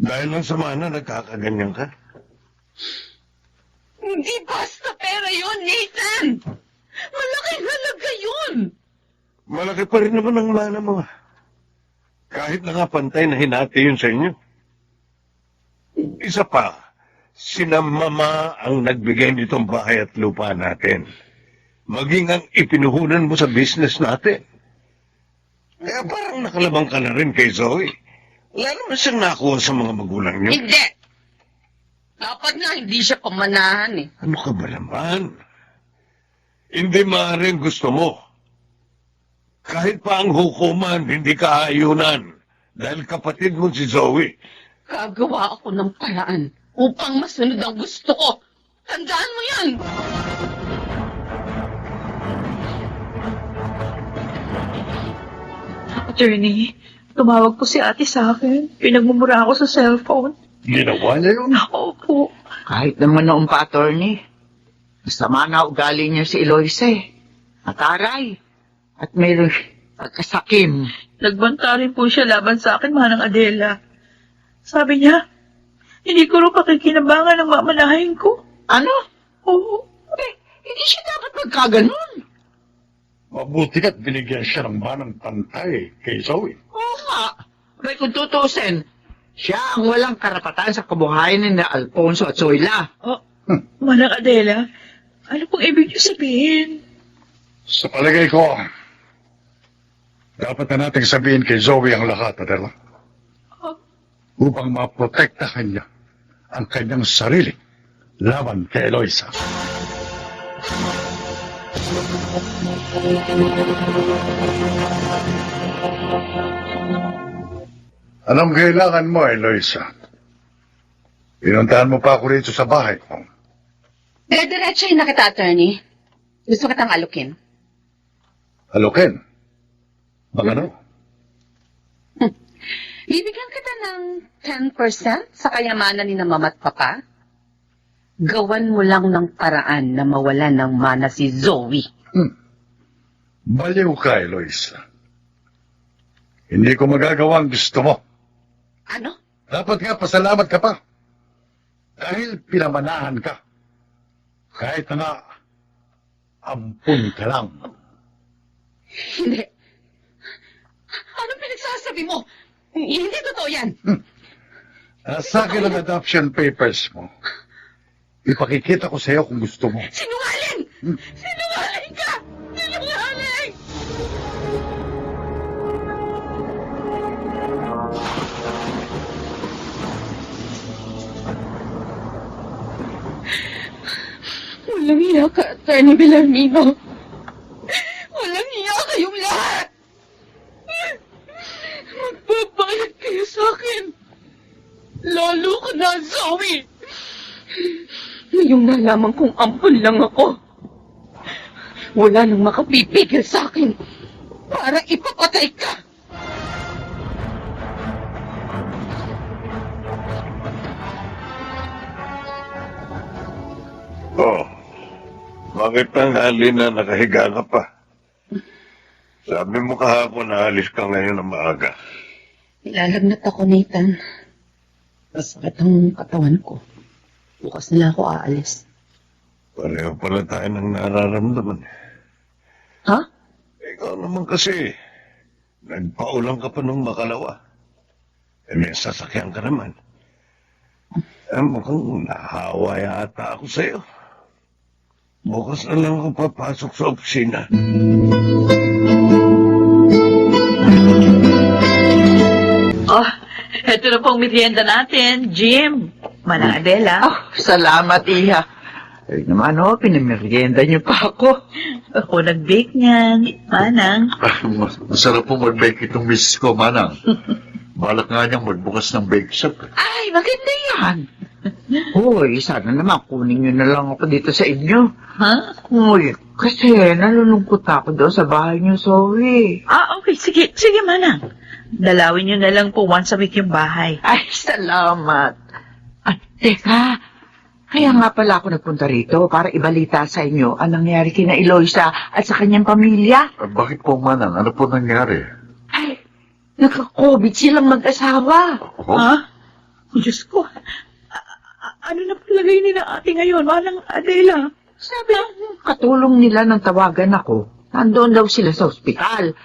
Dahil lang sa mana, nagkakaganyan ka. Hindi basta pera yun, Nathan! Malaking halaga yun! Malaki pa rin naman ang mana mo. Kahit na nga pantay na hinati yun sa inyo. Isa pa, sina Mama ang nagbigay nitong bahay at lupa natin. Maging ang ipinuhunan mo sa business natin. Kaya parang nakalabang ka na rin kay Zoe. Wala naman siyang nakuha sa mga magulang niyo. Hindi! Dapat nga hindi siya pamanahan eh. Ano ka ba naman? Hindi maaaring gusto mo. Kahit pa ang hukuman, hindi ka ayunan. Dahil kapatid mo si Zoe. Gagawa ako ng paraan upang masunod ang gusto ko. Tandaan mo yan! Attorney, tumawag po si ate sa akin. Pinagmumura ako sa cellphone. Ginawa niya yun? Opo. Kahit naman noong pa, attorney. Masama na ugali niya si Eloisa eh. Mataray. At mayroong pagkasakim. Nagbanta rin po siya laban sa akin, Manang Adela. Sabi niya, hindi ko rin pakikinabangan ang mamanahin ko. Ano? Oo. Hindi siya dapat magkaganon. Mabuti ka't binigyan siya ng manang pantay kay Zoe. Oo nga. May kung tutusin, siya ang walang karapatan sa kabuhayan ni Alfonso at Zoila. Oh, Manang Adela, ano pong ibig niyo sabihin? Sa palagay ko, dapat na nating sabihin kay Zoe ang lahat, Adela. Upang maprotektahan niya ang kanyang sarili laban kay Eloisa. Anong kailangan mo, Eloisa? Pinuntahan mo pa ako rito sa bahay ko. Diretso na kita, attorney. Gusto kitang alukin. Halukin? Ano? Bibigyan kita ng 10% sa kayamanan ni na mama at papa. Gawan mo lang ng paraan na mawalan ng mana si Zoe. Baliw ka, Eloisa. Hindi ko magagawa ang gusto mo. Ano? Dapat nga pasalamat ka pa. Dahil pinamanahan ka. Kahit na nga, ampun ka lang. Hindi. Anong pinagsasabi mo? Hindi totoo yan. Nasa akin ang adoption papers mo. Ipakikita ko sa'yo kung gusto mo. Sinungaling! Sinungaling ka! Sinungaling! Walang iya ka, Atty. Villarmino. Walang iya kayong lahat! Magbabayad kayo sa akin! Lalo ka na, Zoe! Ngayong nalaman kong ampun lang ako, wala nang makapipigil sa akin para ipapatay ka! Oh, bakit tanghali na nakahiga ka pa? Sabi mo kahapon na alis ka ngayon ng maaga. Nilalagnat ako, Nathan. Masakit ang katawan ko. Bukas na lang ako aalis. Pareho pala tayo ng nararamdaman. Ha? Ikaw naman kasi, nagpaulang ka pa nung makalawa. May sasakyan ka naman. Mukhang nahawa yata ako sa'yo. Bukas na lang ako papasok sa opisina. Oh, eto na pong merienda natin, Jim. Manang Adela. Oh, salamat, Iha. Ay naman, pinamerienda niyo pa ako. Ako nag-bake niyan. Manang. Masarap po mag-bake itong miss ko, Manang. Balak nga niyang magbukas ng bake shop. Ay, maganda yan. Hoy, sana naman kunin niyo na lang ako dito sa inyo. Ha? Uy, kasi nalulungkot ako daw sa bahay niyo, Zoe. Ah, okay. Sige, sige, Manang. Dalawin niyo na lang po once a week yung bahay. Ay, salamat. At teka, kaya nga pala ako nagpunta rito para ibalita sa inyo ang nangyari kina Eloisa at sa kanyang pamilya. Bakit po, Manang? Ano po nangyari? Ay, nagka-COVID silang mag-asawa. Ha? Oh, Diyos ko. Ano na palagay ni na ate ngayon, Manang Adela? Sabi ng katulong nila nang tawagan ako, nandoon daw sila sa ospital.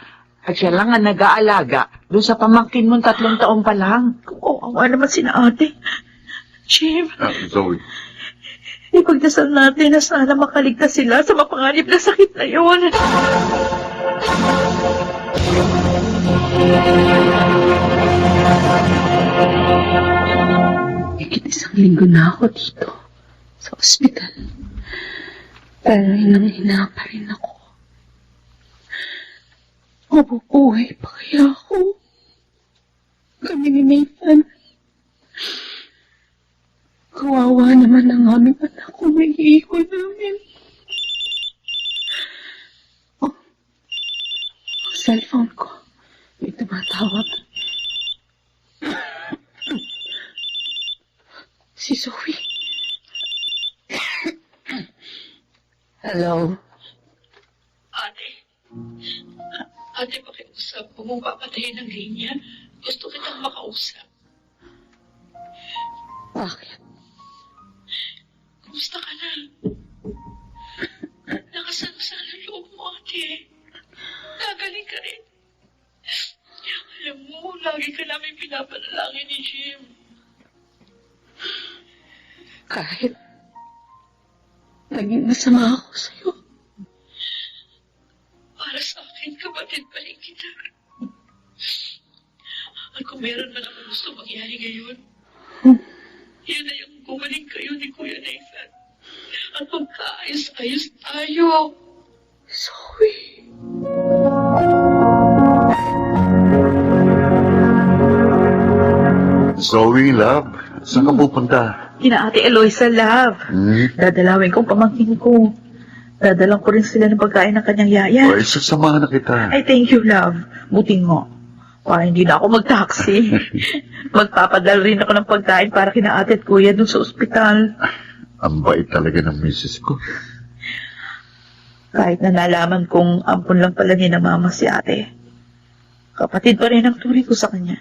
At siya lang ang nag-aalaga doon sa pamangkin mong 3 taon pa lang. Awa naman si na ate. Jim, Zoe. ipagdasal natin na sana makaligtas sila sa mapanganib na sakit na yun. Isang linggo na ako dito, sa ospital. Pero hinang-hina pa rin ako. Mabubuhay pa kaya ako? Kami ni Nathan. Kawawa naman ang aming anak kung may iiwan namin. Oh, ang cellphone ko. May tumatawag. Si Zoe. Hello? Ate, pakiusap. Kung mo papatayin ng linya, gusto kitang makausap. Bakit? Kumusta ka na? Nakasano-sano loob mo, ate. Gagaling ka rin. Alam mo, lagi ka namin pinapanalangin ni Jim. Kahit naging masama ako sa'yo. Para sa akin, kapatid pa rin kita. At kung meron man ako gusto mangyari ngayon, yan ay ang gumaling kayo ni Kuya Nathan. At magkaayos-ayos tayo. Zoe. Zoe, love. Saan ka pupunta? Kina ate Eloisa, love. Dadalawin kong pamangkin ko. Dadalang ko rin sila ng pagkain ng kanyang yaya. Ay, sasamahan na kita. Ay, thank you, love. Buting mo. Para hindi na ako mag-taxi. Magpapadala rin ako ng pagkain para kina ate at kuya dun sa ospital. Ang bait talaga ng misis ko. Kahit na nalaman kong ampun lang pala ni na mama si ate, kapatid pa rin ang turing ko sa kanya.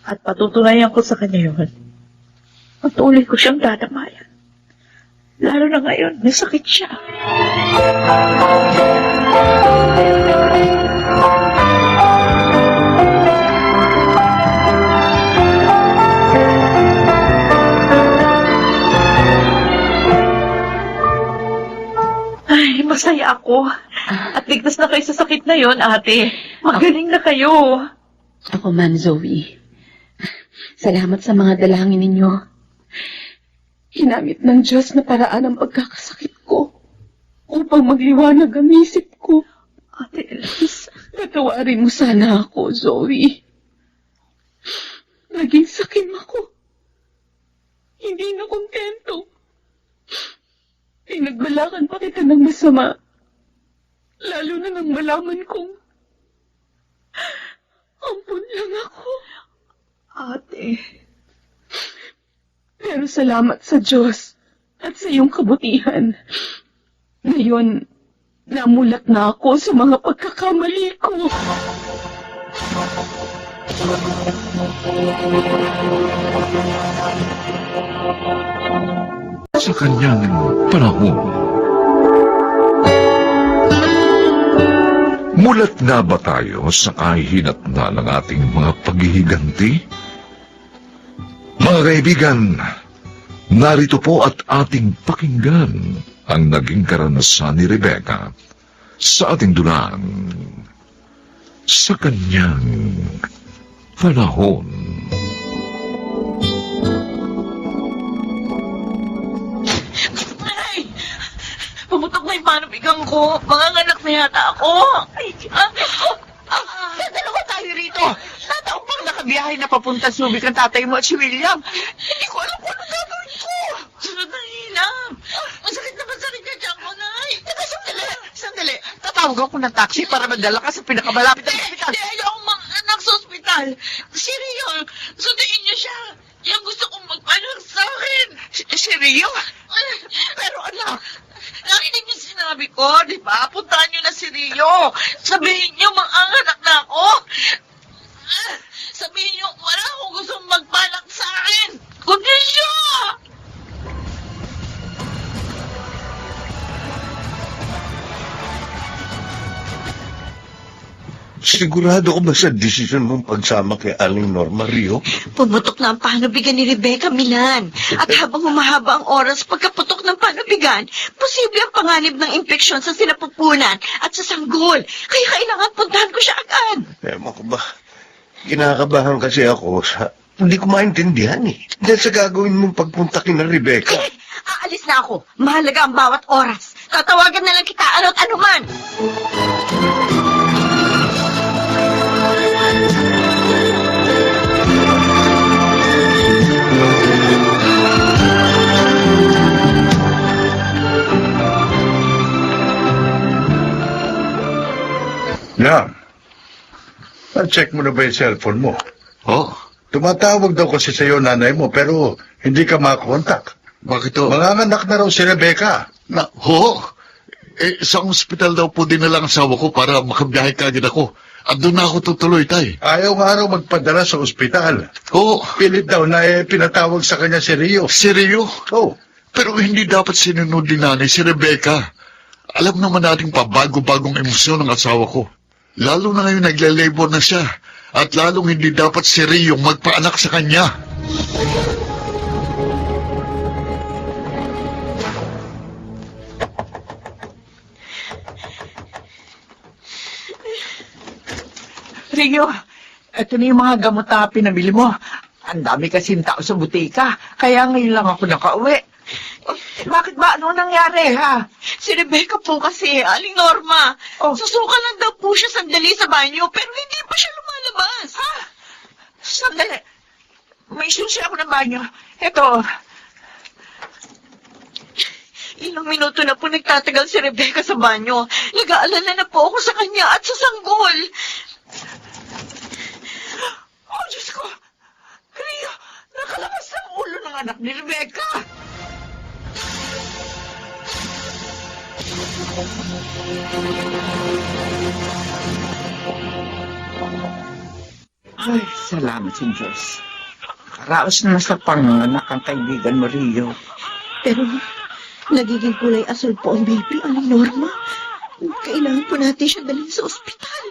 At patutunayan ko sa kanya yun. Patuloy ko siyang dadamayan. Lalo na ngayon, may sakit siya. Ay, masaya ako. At ligtas na kayo sa sakit na yon, ate. Magaling na kayo. Ako man, Zoe. Salamat sa mga dalangin ninyo. Hinamit ng Diyos na paraan ang pagkakasakit ko upang magliwanag ang isip ko. Ate Elise. Patawarin mo sana ako, Zoe. Naging sakim ako. Hindi na kontento. Pinagbalakan pa kita ng masama. Lalo na nang malaman kong ampun lang ako. Ate. Pero salamat sa Diyos at sa iyong kabutihan. Ngayon, namulat na ako sa mga pagkakamali ko. Sa kanyang panahon. Mulat na ba tayo sa kahihinatna ng ating mga paghihiganti? Mga kaibigan, narito po at ating pakinggan ang naging karanasan ni Rebecca sa ating dulang sa kanyang panahon. Ay! Pumutok na yung panabigang ko. Manganganak na yata ako. Ay, dalawa tayo rito. Tataong bang nakabiyahe na papunta Subic ang tatay mo at si William. Hindi ko alam kung anong gagawin ko. Sandali lang. Masakit na masakit ka dyan ko, Nay. Teka, sandali. Tatawagan ko ng taxi para madala ka sa pinakamalapit na ospital. Hindi, ayaw manganak sa ospital. Si Rio, sunduin niyo siya. Yung gusto kong magpanak sa akin. Si Rio? Pero anak, nakinig niyo sinabi ko, di ba? Puntahan niyo na si Rio. Sabihin niyo, manganganak na ako. Sabihin niyo, wala akong gustong magpanak sa akin. Kundi siya! Sigurado ko ba sa desisyon mong pagsama kay Aling Norma, Rio? Pumutok na ang panubigan ni Rebecca, Milan. At habang humahaba ang oras pagkaputok ng panubigan, posible ang panganib ng impeksyon sa sinapupunan at sa sanggol. Kaya kailangan puntahan ko siya agad. Ewan ko ba, kinakabahan kasi ako sa... Hindi ko maintindihan eh. Dahil sa gagawin mong pagpunta kina Rebecca. Aalis na ako. Mahalaga ang bawat oras. Tatawagan na lang kita ano't anuman. Yan. Na-check mo na ba yung cellphone mo? Oh, Tumatawag daw kasi sa'yo nanay mo pero hindi ka makakontak. bakit to? Manganganak na raw si Rebecca. Sa ospital daw po din na lang asawa ko para makabiyahe kagad ako. At doon na ako tutuloy, tay. Ayaw nga raw magpadala sa ospital. Oo, Pilit daw na pinatawag sa kanya si Rio. si Rio. Oh, Pero hindi dapat sinunod din nanay si Rebecca. Alam naman nating pabago-bagong emosyon ng asawa ko. Lalo na ngayon nagle-labor na siya. At lalong hindi dapat si Rio magpaanak sa kanya. Rio, ito na yung mga gamot na pinabili mo. Ang dami kasing tao sa butika, kaya ngayon lang ako nakauwi. Bakit ba? Ano nangyari, ha? Si Rebecca po kasi, Aling Norma. Susuka lang daw po siya sandali sa banyo, pero hindi pa siya lumalabas. Ha? Sandali. May susi ako ng banyo. Ito. Ilang minuto na po nagtatagal si Rebecca sa banyo. Nag-aalala na po ako sa kanya at sa sanggol. Oh, Diyos ko! Rio, nakalakas ang ulo ng anak ni Rebecca! Ay, salamat sa Diyos. Karaos na sa panganak ang kaibigan mo, Rio. Pero, nagiging kulay asul po ang baby, Aling Norma. Kailangan po natin siya dalhin sa ospital.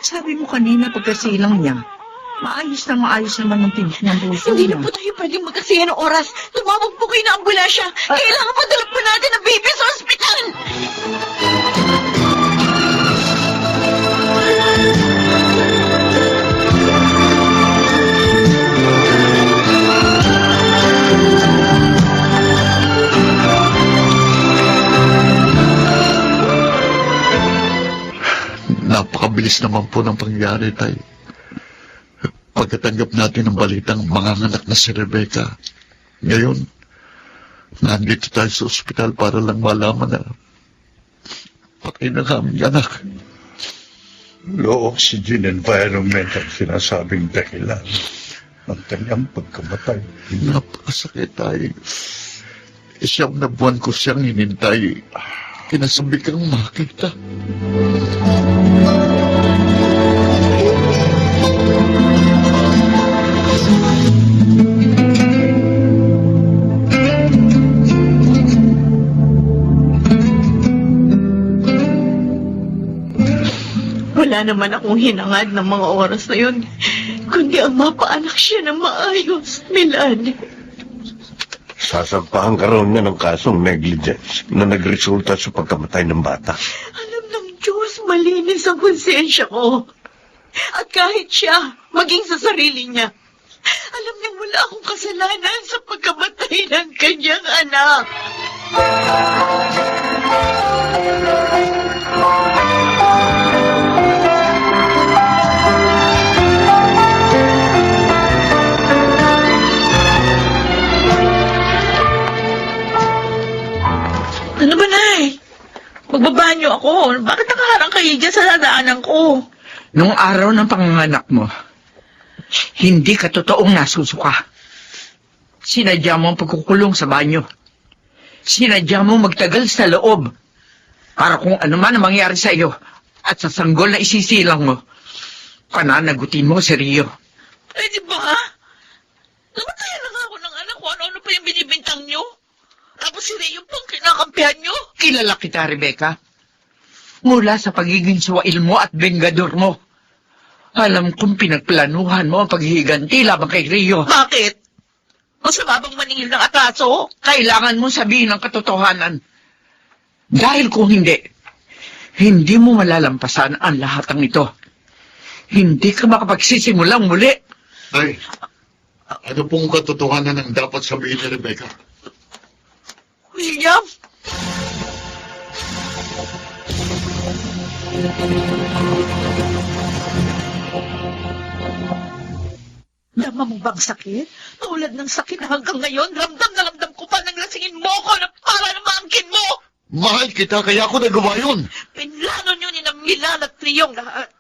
Sabi mo kanina pagkasilang niya, maayos naman ang tinik ng puso Hindi niya. na po tayo pwedeng magkasiya ng oras. Tumawag po kayo ng ambulansya. Kailangan po dalhin po natin ang baby sa ospital. Napakabilis naman po ng pangyari, Tay. Pagkatanggap natin ng balitang manganganak na si Rebecca, ngayon, nandito tayo sa ospital para lang malaman na patay na kami, anak. Low oxygen environment ang sinasabing dahilan ng kanyang pagkamatay. Napakasakit, Tay. Siyam na buwan ko siyang hinintay. Kinasabi kang makita. Wala naman akong hinangad ng mga oras na yun, kundi ang mapaanak siya ng maayos, Milan. Sasampahan ka raw niya ng kasong negligence na nagresulta sa pagkamatay ng bata. Alam ng Diyos, malinis ang konsensya ko. At kahit siya, maging sa sarili niya, alam niyang wala akong kasalanan sa pagkamatay ng kanyang anak. Ano ba, Nay? Magbabanyo ako. Bakit nakaharang kayo dyan sa dadaanan ko? Nung araw ng panganganak mo, hindi ka totoong nasusuka. Sinadya mo ang pagkukulong sa banyo. Sinadya mo magtagal sa loob. Para kung ano man ang mangyari sa iyo at sa sanggol na isisilang mo, pananagutin mo si Rio. Eh, di ba? Namatayan lang ako ng anak ko. Ano-ano pa yung binibintang nyo? Tapos si Rio pang kinakampihan nyo? Kilala kita, Rebecca. Mula sa pagiging suwail mo at bengador mo. Alam kong pinagplanuhan mo ang paghihiganti laban kay Rio. Bakit? Masama bang maningil ng atraso? Kailangan mo sabihin ang katotohanan. Dahil kung hindi, hindi mo malalampasan ang lahat ng ito. Hindi ka makapagsisimulang muli. Ay, ano pong katotohanan ang dapat sabihin ni Rebecca? William? Dama mo bang sakit? Tulad ng sakit na hanggang ngayon, ramdam na ramdam ko pa nang lasingin mo ko na para na maangkin mo! Mahal kita, kaya ako nagawa yun. Pinlano nyo ni Milan at Triyong lahat.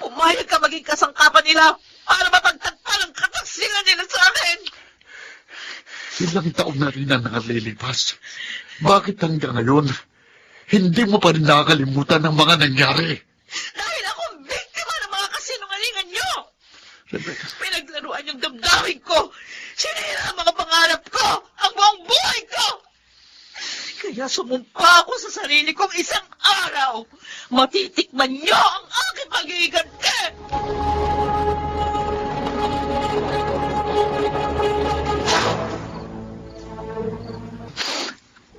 Pumayag ka maging kasangkapan nila para mapagtagpan ang kataksilan nila sa akin. Ilang taon na rin ang nakalilipas. Bakit hanggang ngayon, hindi mo pa rin nakakalimutan ang mga nangyari? Dahil akong biktima ng mga kasinungalingan nyo! Rebecca, Pinaglaruan yung damdamin ko! Sinira ang mga pangarap ko! Ang buong buhay ko! Kaya sumumpa ako sa sarili kong isang araw! Matitikman nyo ang aking paghihiganti!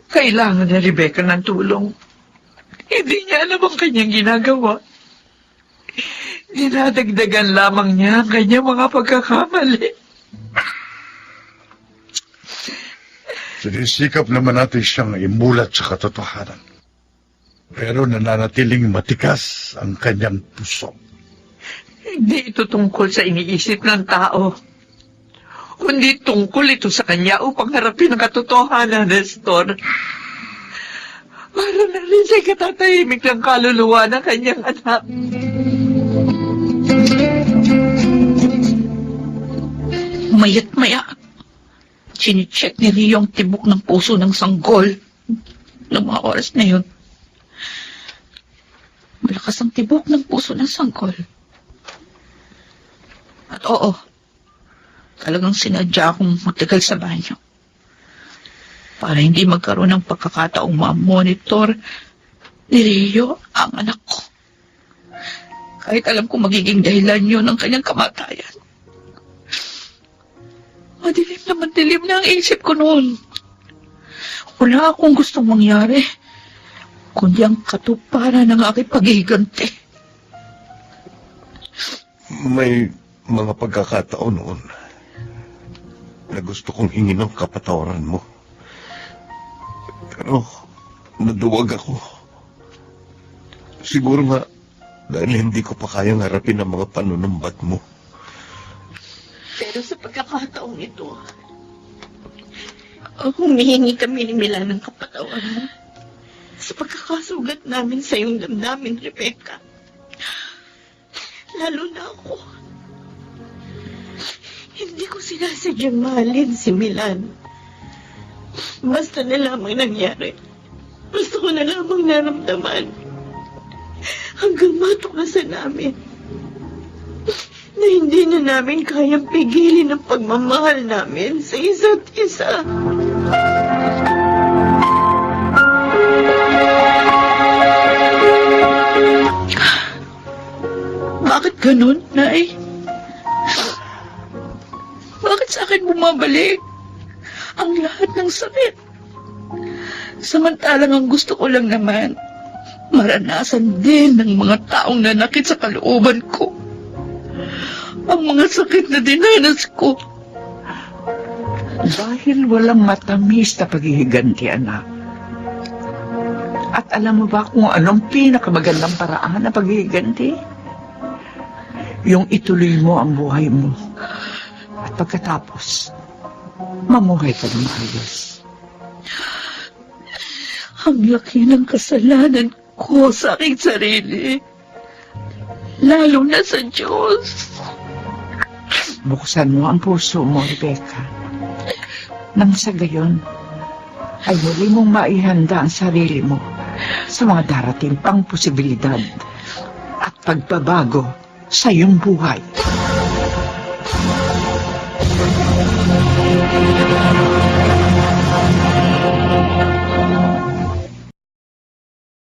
Kailangan ni Rebecca ng tulong. Hindi niya alam ang kanyang ginagawa. Dinadagdagan lamang niya ang kanyang mga pagkakamali. Sinisikap naman natin siyang imulat sa katotohanan. Pero nananatiling matigas ang kanyang puso. Hindi ito tungkol sa iniisip ng tao. Kundi tungkol ito sa kanya upang harapin ang katotohanan, Nestor. Para na rin siya katatahimik ng kaluluwa ng kanyang anak. Mayat maya, sinicheck ni Rio ang tibok ng puso ng sanggol. Noong mga oras na yun, Malakas ang tibok ng puso ng sangkol. At oo, talagang sinadya akong matagal sa banyo. Para hindi magkaroon ng pagkakataong ma-monitor ni Rio ang anak ko. Kahit alam kong magiging dahilan yun ng kanyang kamatayan. Madilim na ang isip ko noon. Wala akong gustong mangyari, kundi ang katuparan ng aking paghihiganti. May mga pagkakataon noon na gusto kong hingin ng kapatawaran mo. Pero naduwag ako. Siguro nga dahil hindi ko pa kayang harapin ang mga panunumbat mo. Pero sa pagkakataong ito, humihingi kami ni Milan ng kapatawaran mo sa pagkakasugat namin sa iyong damdamin, Rebecca. Lalo na ako. Hindi ko sinasadyang mahalin si Milan. Basta na lamang nangyari. Gusto ko na lamang naramdaman. Hanggang matuklasan namin na hindi na namin kayang pigilin ang pagmamahal namin sa isa't isa. Bakit ganun, Nay? Bakit sa akin bumabalik ang lahat ng sakit? Samantalang ang gusto ko lang naman, maranasan din ng mga taong nanakit sa kalooban ko. Ang mga sakit na dinanas ko. Dahil walang matamis na paghihiganti, anak. At alam mo ba kung anong pinakamagandang paraan na paghihiganti? Yung ituloy mo ang buhay mo. At pagkatapos, mamuhay ka ng maayos. Ang laki ng kasalanan ko sa aking sarili. Lalo na sa Diyos. Buksan mo ang puso mo, Rebecca. Nang sa gayon, ay muli mong maihanda ang sarili mo sa mga darating pang posibilidad at pagbabago sa iyong buhay.